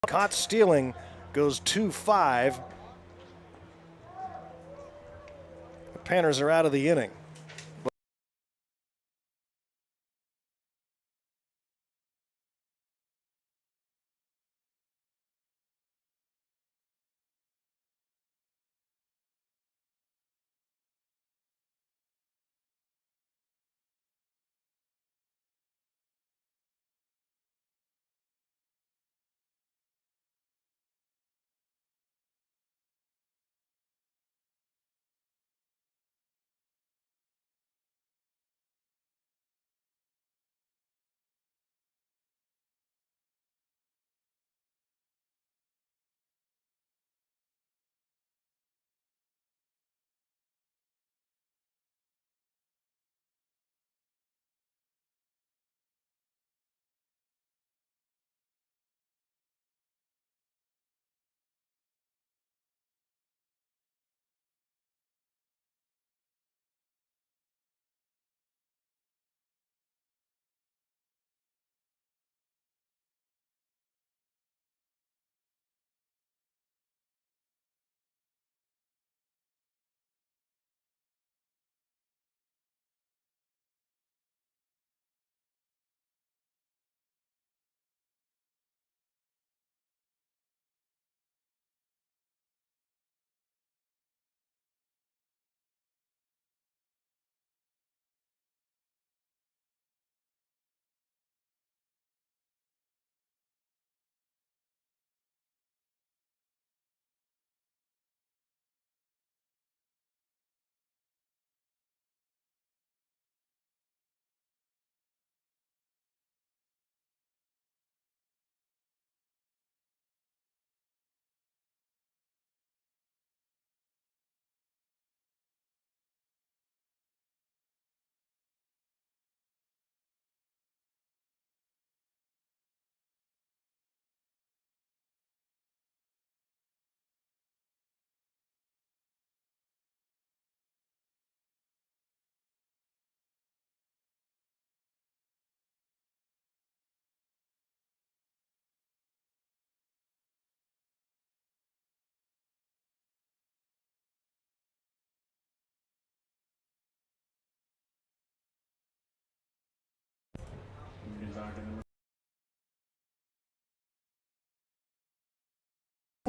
Caught stealing, goes 2-5. The Panners are out of the inning.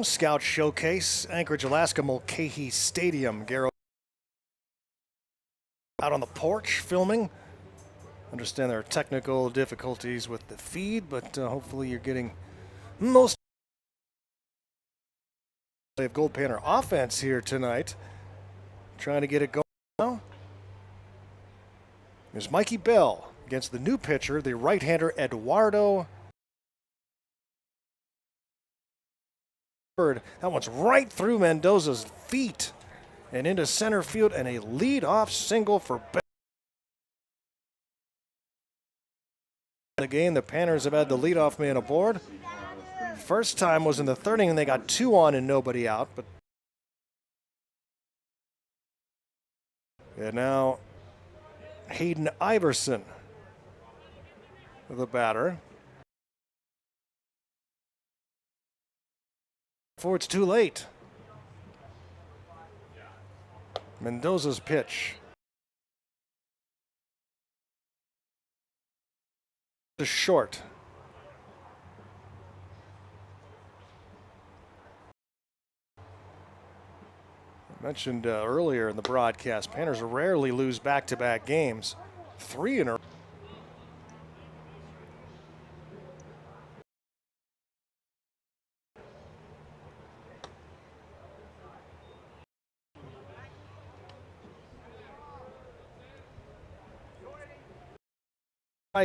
Scout Showcase, Anchorage, Alaska, Mulcahey Stadium. Garrow out on the porch filming. Understand there are technical difficulties with the feed, but hopefully you're getting most of Goldpanner offense here tonight. Trying to get it going now. There's Mikey Bell against the new pitcher, the right-hander Eduardo. That one's right through Mendoza's feet and into center field, and a lead-off single for Bell. The game, the Panners have had the leadoff man aboard. First time was in the third inning, and they got 2 on and nobody out. But and now Hayden Iverson, the batter. Before it's too late. Mendoza's pitch. The short. I mentioned earlier in the broadcast, Panners rarely lose back-to-back games. 3 in a row.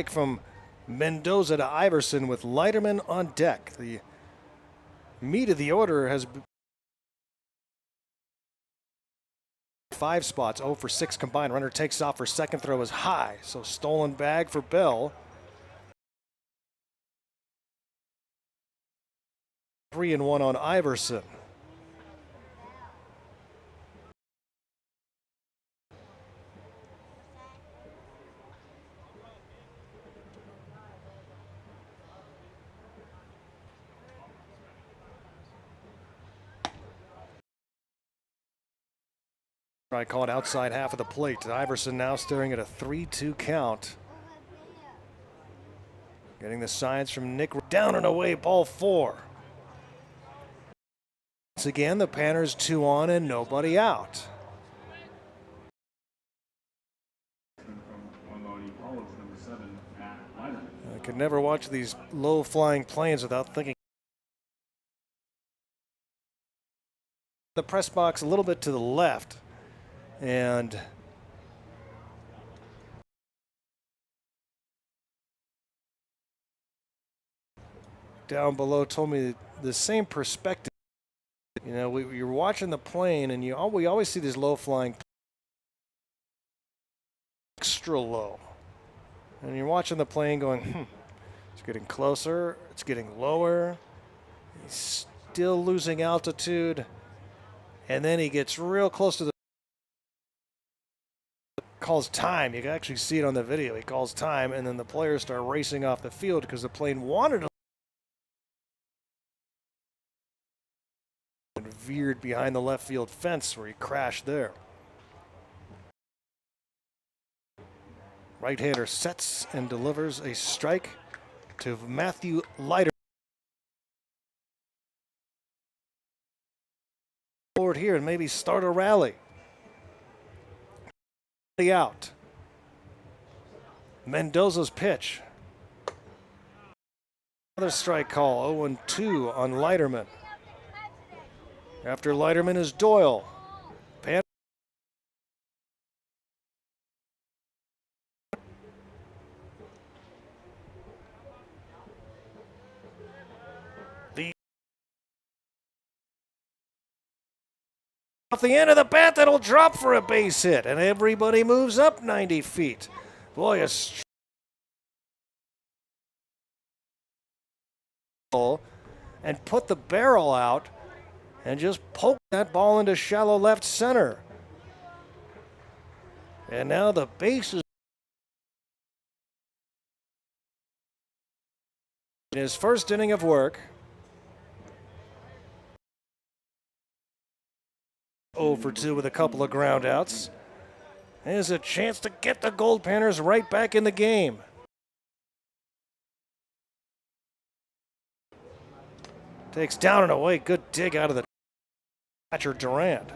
From Mendoza to Iverson with Leiterman on deck. The meat of the order has 5 spots, 0 for 6 combined. Runner takes off for second, throw is high, so stolen bag for Bell. 3-1 on Iverson. I call it outside half of the plate. Iverson now staring at a 3-2 count. Getting the signs from Nick. Down and away, ball 4. Once again, the Panners 2 on and nobody out. I could never watch these low-flying planes without thinking. The press box a little bit to the left. And down below told me the same perspective. You know, you're watching the plane, and we always see these low-flying, extra low. And you're watching the plane going, it's getting closer, it's getting lower. He's still losing altitude. And then he gets real close to the calls time. You can actually see it on the video. He calls time, and then the players start racing off the field because the plane wanted to and veered behind the left field fence where he crashed there. Right-hander sets and delivers a strike to Matthew Leiter. Forward here and maybe start a rally. Out. Mendoza's pitch. Another strike call, 0-2 on Leiterman. After Leiterman is Doyle. Off the end of the bat, that'll drop for a base hit, and everybody moves up 90 feet. Boy, and put the barrel out and just poke that ball into shallow left center. And now the base is in his first inning of work. 0 for 2 with a couple of ground outs. There's a chance to get the Goldpanners right back in the game. Takes down and away. Good dig out of the catcher Durant.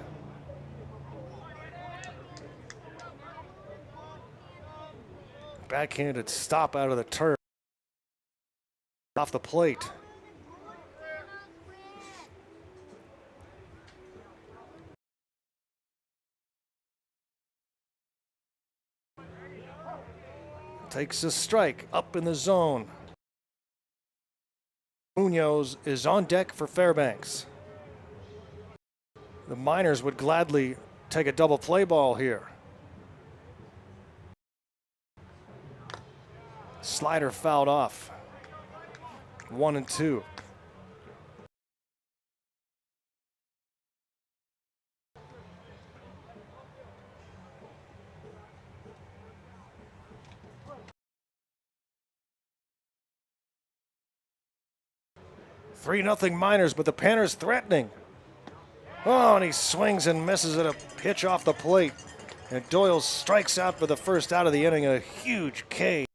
Backhanded stop out of the turf. Off the plate. Takes a strike up in the zone. Munoz is on deck for Fairbanks. The Miners would gladly take a double play ball here. Slider fouled off. 1-2. Three nothing Miners, but the Panners threatening. Oh, and he swings and misses at a pitch off the plate. And Doyle strikes out for the first out of the inning, a huge K.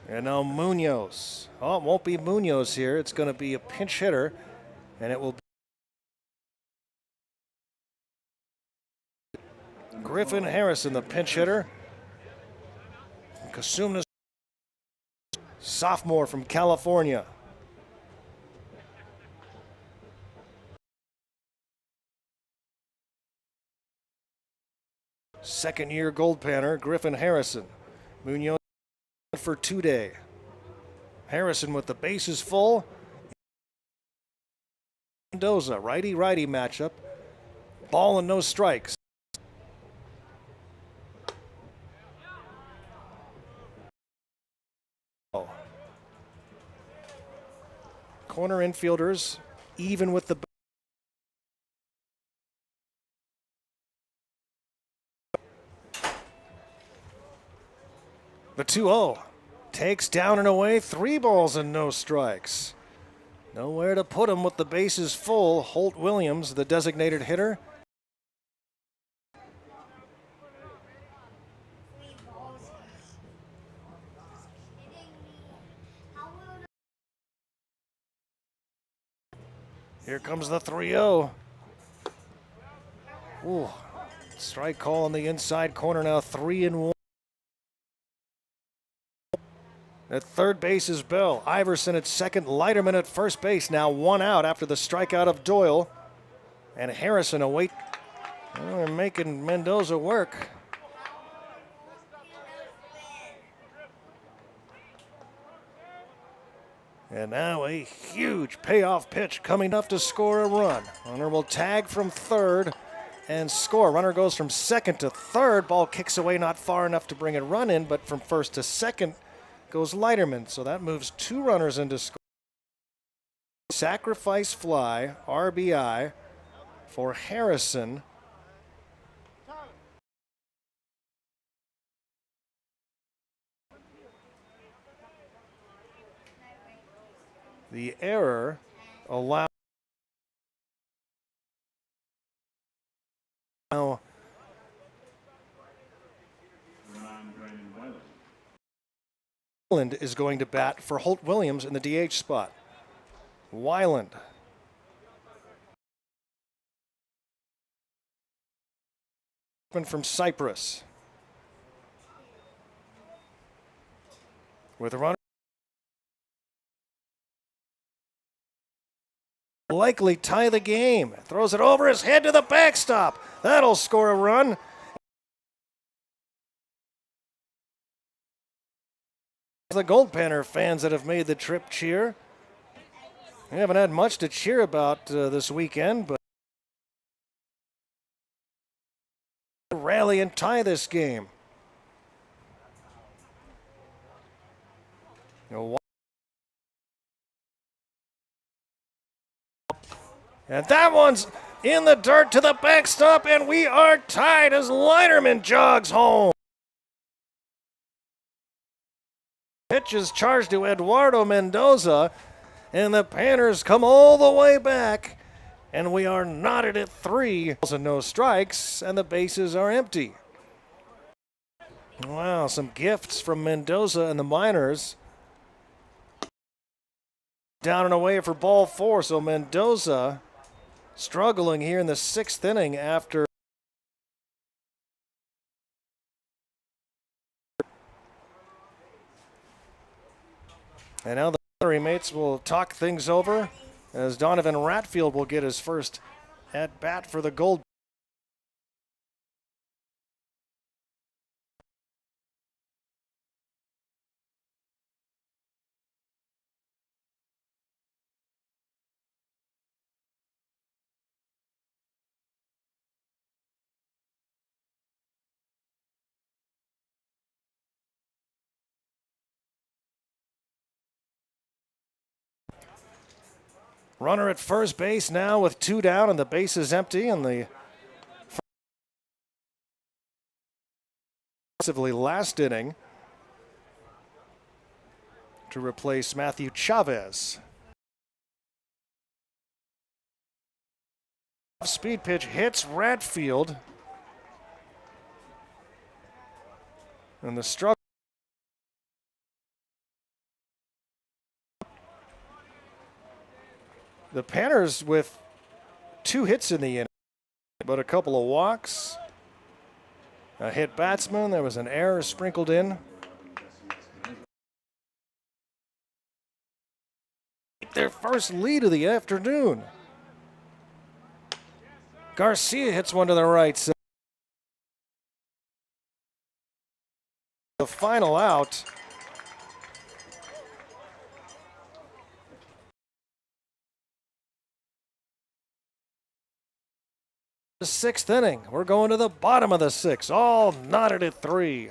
And now Munoz. Oh, it won't be Munoz here. It's going to be a pinch hitter, and it will be Griffin Harrison, the pinch hitter. Kasumna, sophomore from California. Second-year Goldpanner, Griffin Harrison. Munoz for 2-day. Harrison with the bases full. Mendoza, righty-righty matchup. Ball and no strikes. Corner infielders, even with the The 2-0 takes down and away, 3 balls and no strikes. Nowhere to put him with the bases full. Holt Williams, the designated hitter. Here comes the 3-0. Ooh, strike call on the inside corner now, 3-1. At third base is Bell. Iverson at second. Leiterman at first base. Now 1 out after the strikeout of Doyle. And Harrison await. Well, they're making Mendoza work. And now a huge payoff pitch coming up to score a run. Runner will tag from third and score. Runner goes from second to third. Ball kicks away, not far enough to bring a run in, but from first to second goes Leiterman. So that moves 2 runners into score. Sacrifice fly, RBI for Harrison. The error allowed now Weiland is going to bat for Holt Williams in the DH spot. Weiland. From Cyprus. With a runner. Likely tie the game. Throws it over his head to the backstop. That'll score a run. The Goldpanner fans that have made the trip cheer. We haven't had much to cheer about this weekend, but rally and tie this game. And that one's in the dirt to the backstop, and we are tied as Leiterman jogs home. Pitch is charged to Eduardo Mendoza, and the Panners come all the way back, and we are knotted at 3. And no strikes, and the bases are empty. Wow, some gifts from Mendoza and the Miners. down and away for ball 4. So Mendoza struggling here in the 6th inning after. And now the battery mates will talk things over as Donovan Ratfield will get his first at bat for the Gold. Runner at first base now with 2 down and the base is empty, and the last inning to replace Matthew Chavez. Speed pitch hits Ratfield, and the struggle. The Panners with 2 hits in the inning, but a couple of walks, a hit batsman. There was an error sprinkled in. Their first lead of the afternoon. Garcia hits one to the right side. The final out. The 6th inning. We're going to the bottom of the 6th. All knotted at 3.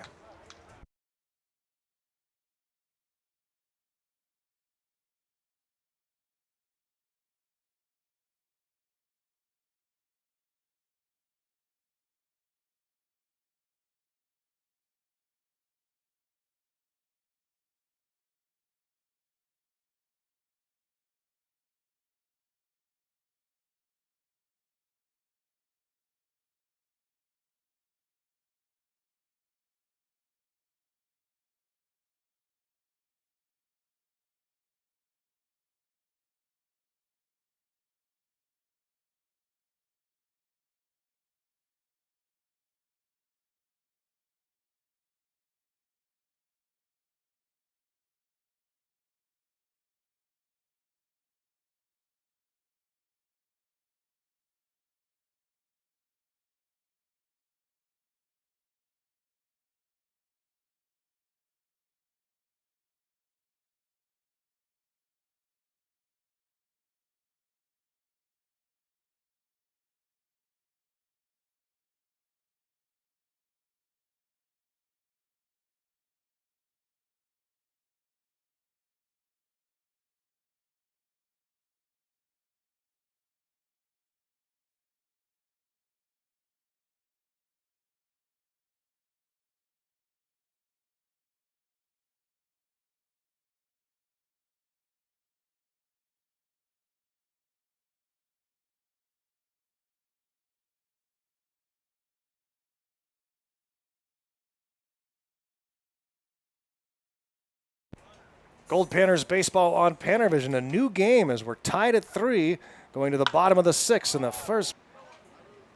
Goldpanners baseball on PannerVision. A new game as we're tied at 3, going to the bottom of the 6th. And the first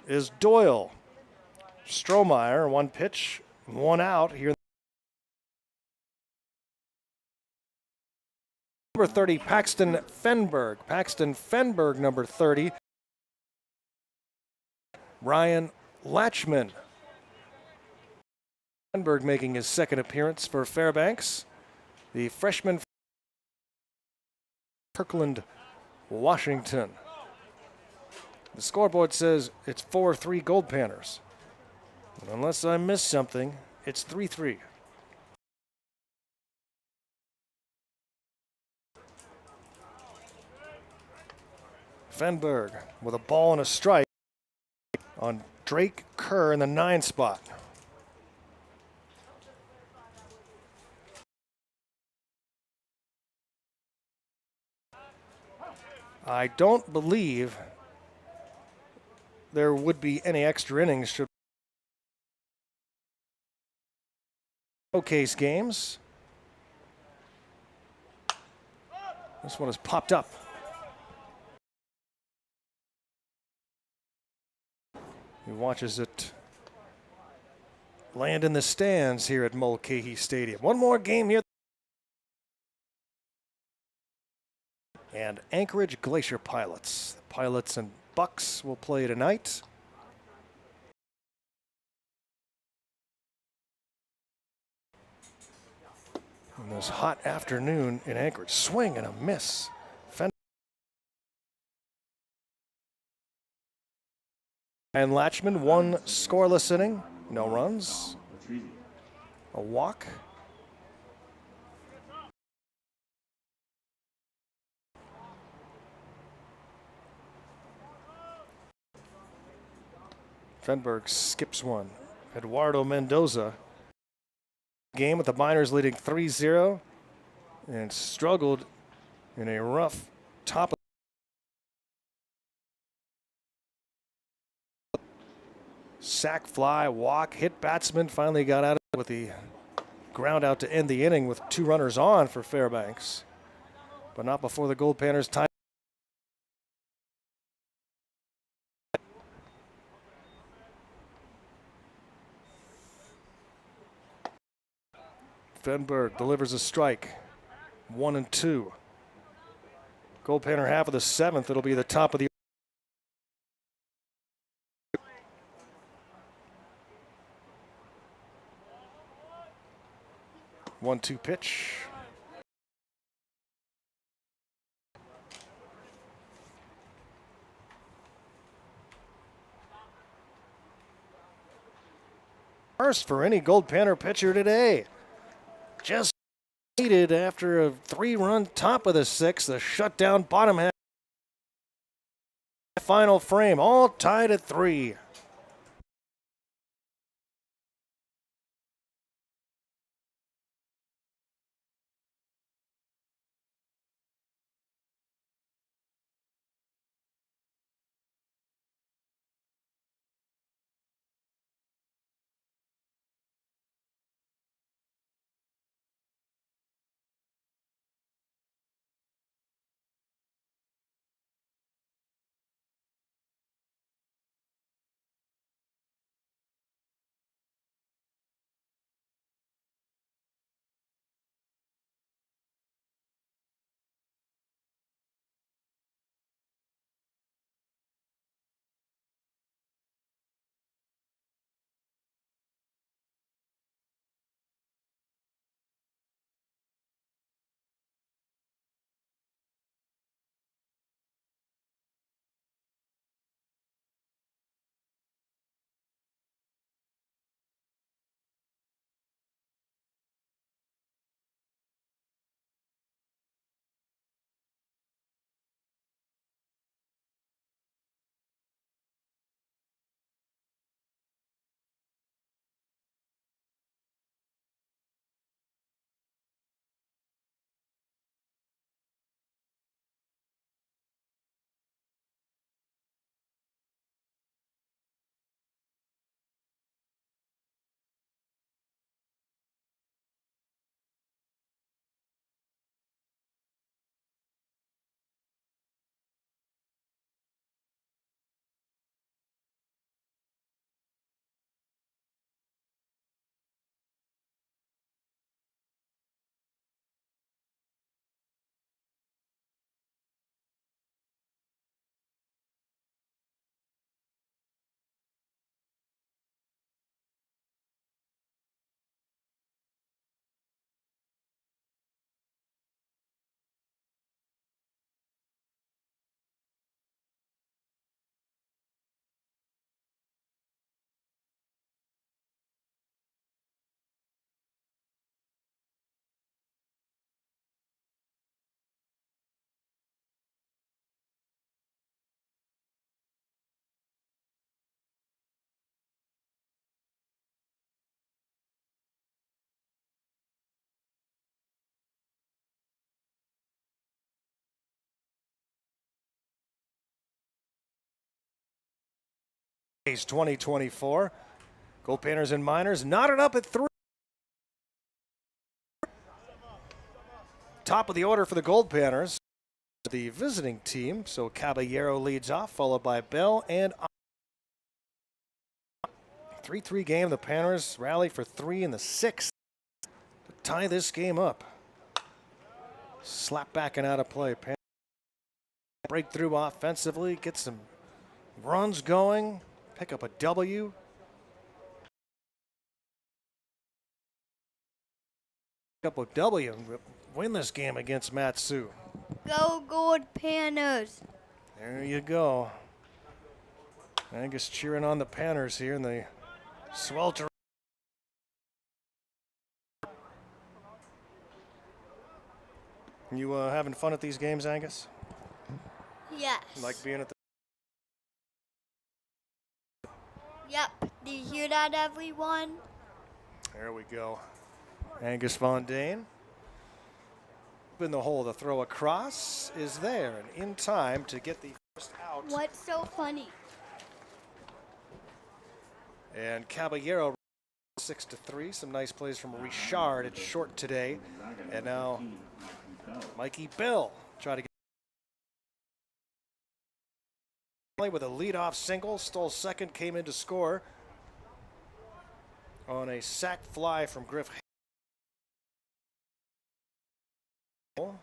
is Doyle. Strohmeyer, 1 pitch, 1 out here. Number 30, Paxton Fenberg. Paxton Fenberg, number 30. Ryan Latchman. Fenberg making his 2nd appearance for Fairbanks. The freshman, Kirkland, Washington. The scoreboard says it's 4-3 Goldpanners. Unless I missed something, it's 3-3. Fenberg with a ball and a strike on Drake Kerr in the 9 spot. I don't believe there would be any extra innings should showcase games. This one has popped up. He watches it land in the stands here at Mulcahey Stadium. One more game here. And Anchorage Glacier Pilots. The Pilots and Bucks will play tonight. On this hot afternoon in Anchorage. Swing and a miss. And Latchman, one scoreless inning, no runs, a walk. Fenberg skips one. Eduardo Mendoza. Game with the Miners leading 3-0 and struggled in a rough top of sack, fly, walk, hit batsman, finally got out of it with the ground out to end the inning with 2 runners on for Fairbanks, but not before the Goldpanners time. Fenberg delivers a strike, 1-2. Goldpanner half of the 7th, it'll be the top of the 1-2 pitch. First for any Goldpanner pitcher today. Just needed after a 3-run top of the 6th, the shutdown bottom half. Final frame, all tied at 3. Days 2024. Goldpanners and Miners knotted up at 3. Top of the order for the Goldpanners. the visiting team. So Caballero leads off, followed by Bell and 3-3 game. The Panners rally for 3 in the 6th to tie this game up. Slap back and out of play. Panners breakthrough offensively, get some runs going, pick up a W. Pick up a W and win this game against Matsu. Go Goldpanners. There you go. Angus cheering on the Panners here in the sweltering. You having fun at these games, Angus? Yes. Like being at the... Yep. Do you hear that, everyone? There we go. Angus Von Dane. In the hole, the throw across is there and in time to get the first out. What's so funny? And Caballero 6-3. Some nice plays from Richard. It's short today. And now Mikey Bell try to get with a leadoff single. Stole second, came in to score on a sac fly from Griff. And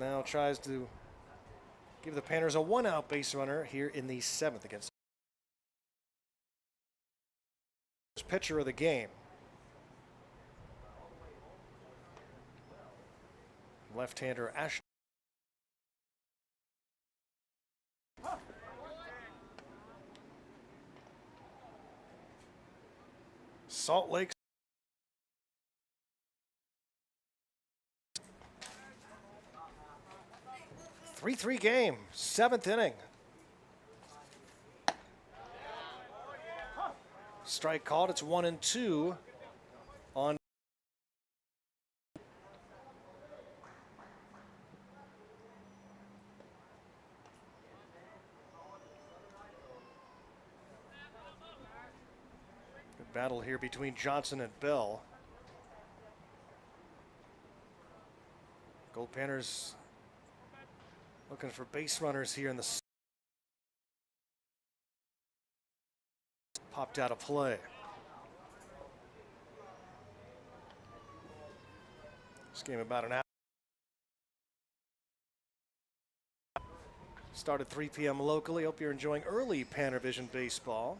now tries to give the Panners a 1-out base runner here in the 7th against pitcher of the game. Left-hander Ashton. Salt Lake. 3-3 game, 7th inning. Strike called, it's 1-2 on. Good battle here between Johnson and Bell. Goldpanners looking for base runners here in the... Popped out of play. This game about an hour. Started 3 p.m. locally. Hope you're enjoying early PannerVision baseball.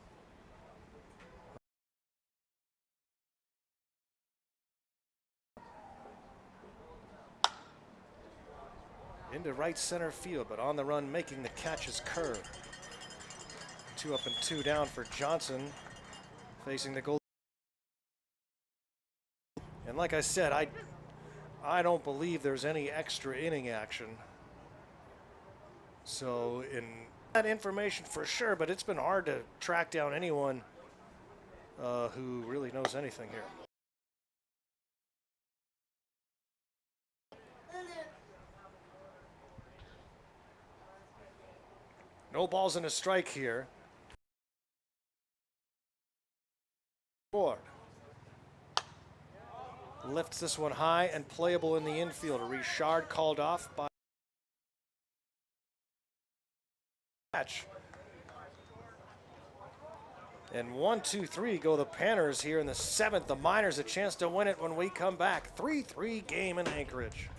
Into right center field, but on the run making the catch is Kerr. 2 up and 2 down for Johnson, facing the goal. And like I said, I don't believe there's any extra inning action. So in that information for sure, but it's been hard to track down anyone who really knows anything here. No balls and a strike here. Board. Lifts this one high and playable in the infield. Richard called off by catch. And 1-2-3 go the Panners here in the 7th. The Miners a chance to win it when we come back. 3-3 game in Anchorage.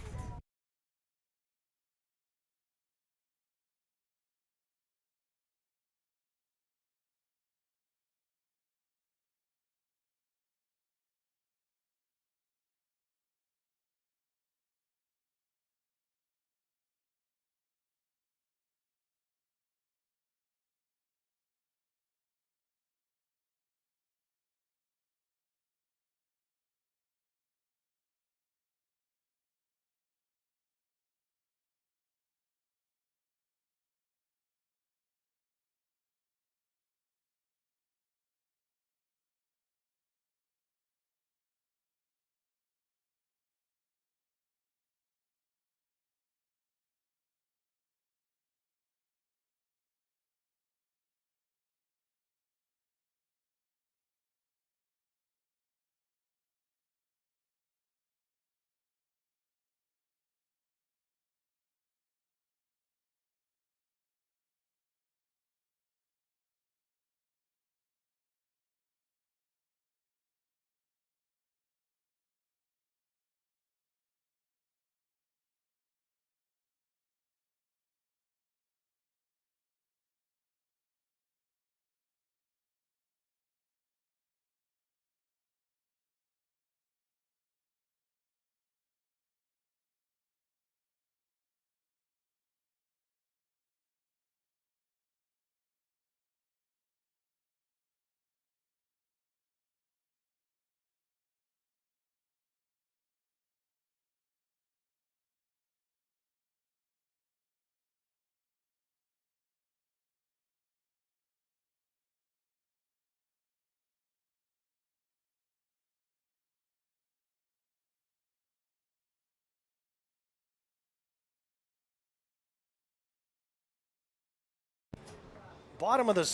Bottom of the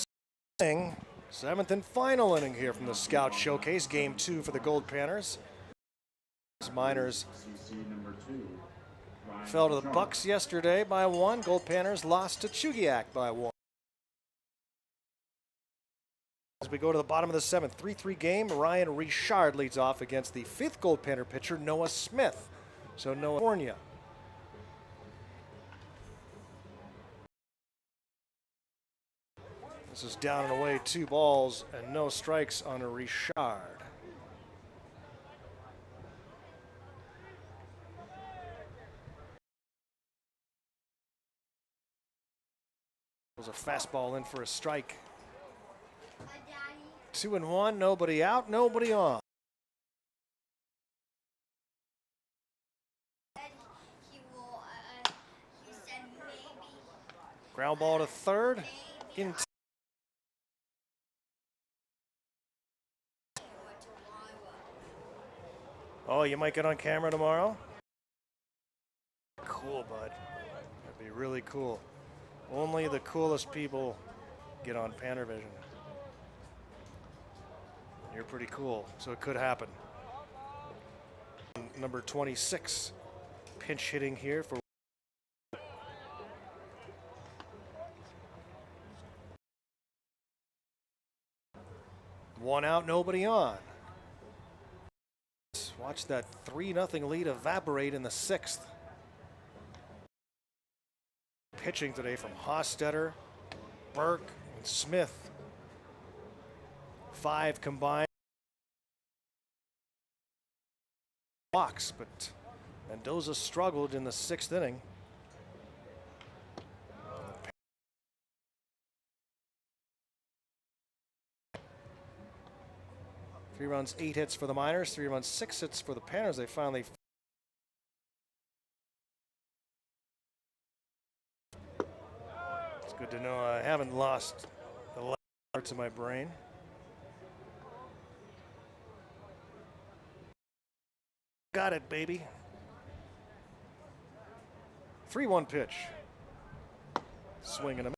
inning, seventh and final inning here from the Scout Showcase. Game 2 for the Goldpanners. Miners fell to the Bucks yesterday by 1. Goldpanners lost to Chugiak by 1. As we go to the bottom of the 7th, 3-3 game, Ryan Richard leads off against the 5th Goldpanner pitcher, Noah Smith. So Noah, California. This is down and away, 2 balls and no strikes on a Richard. Was a fastball in for a strike. 2-1, nobody out, nobody on. Ground ball to third. In oh, you might get on camera tomorrow? Cool, bud. That'd be really cool. Only the coolest people get on PannerVision. You're pretty cool, so it could happen. Number 26, pinch hitting here for one out, nobody on. Watch that 3-0 lead evaporate in the 6th. Pitching today from Hostetter, Burke, and Smith. 5 combined walks, but Mendoza struggled in the 6th inning. Three runs, 8 hits for the Miners. 3 runs, 6 hits for the Panners. They finally. It's good to know I haven't lost the last parts of my brain. Got it, baby. 3-1 pitch. Swing and a miss.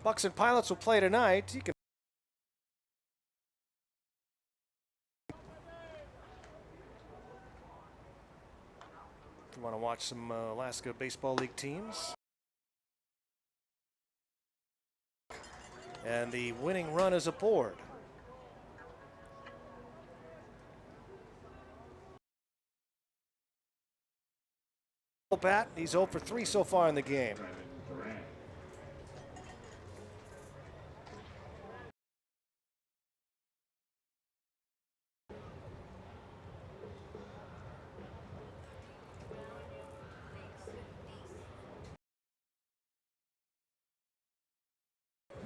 Bucks and Pilots will play tonight. You can. If you want to watch some Alaska Baseball League teams. And the winning run is aboard. Bat, he's 0 for 3 so far in the game.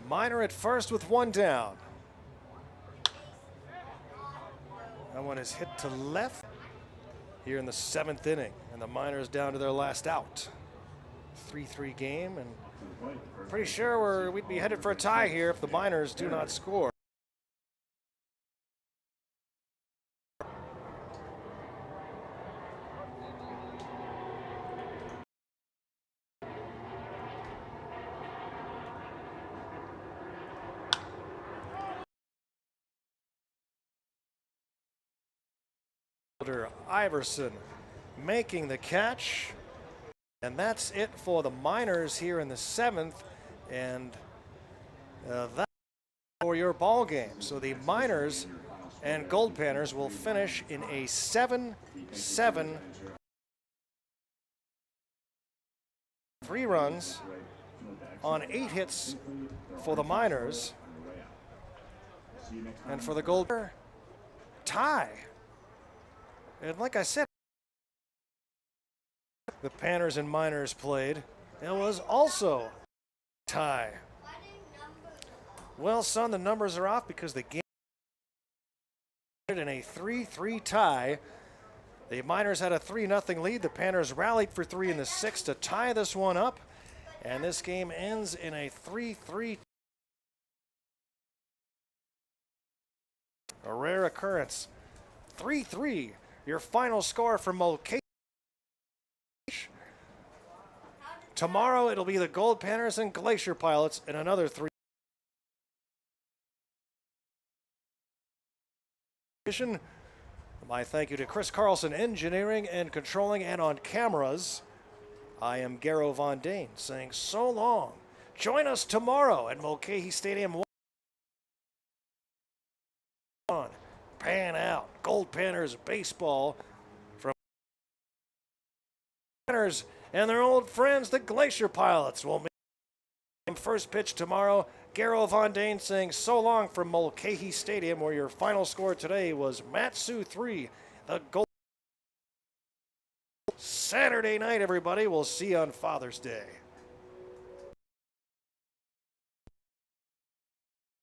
Miner at first with 1 down. That one is hit to left here in the 7th inning, and the Miners down to their last out. 3-3 game, and pretty sure we'd be headed for a tie here if the Miners do not score. Iverson making the catch, and that's it for the Miners here in the 7th, and that's for your ball game. So the Miners and Goldpanners will finish in a 7-7, 3 runs on 8 hits for the Miners, and for the Goldpanners, tie. And like I said, the Panners and Miners played. It was also tie. Well, son, the numbers are off because the game in a 3-3 tie. The Miners had a 3-0 lead. The Panners rallied for 3 in the 6th to tie this one up. And this game ends in a 3-3. A rare occurrence. 3-3 Your final score for Mulcahey. Tomorrow it'll be the Goldpanners and Glacier Pilots in another 3. My thank you to Chris Carlson, engineering and controlling and on cameras. I am Garo Von Dane saying so long. Join us tomorrow at Mulcahey Stadium. Pan out. Goldpanners baseball from Panners and their old friends, the Glacier Pilots, will make first pitch tomorrow. Garo Von Dane saying so long from Mulcahey Stadium, where your final score today was Matsu 3, the Gold. Saturday night, everybody. We'll see you on Father's Day.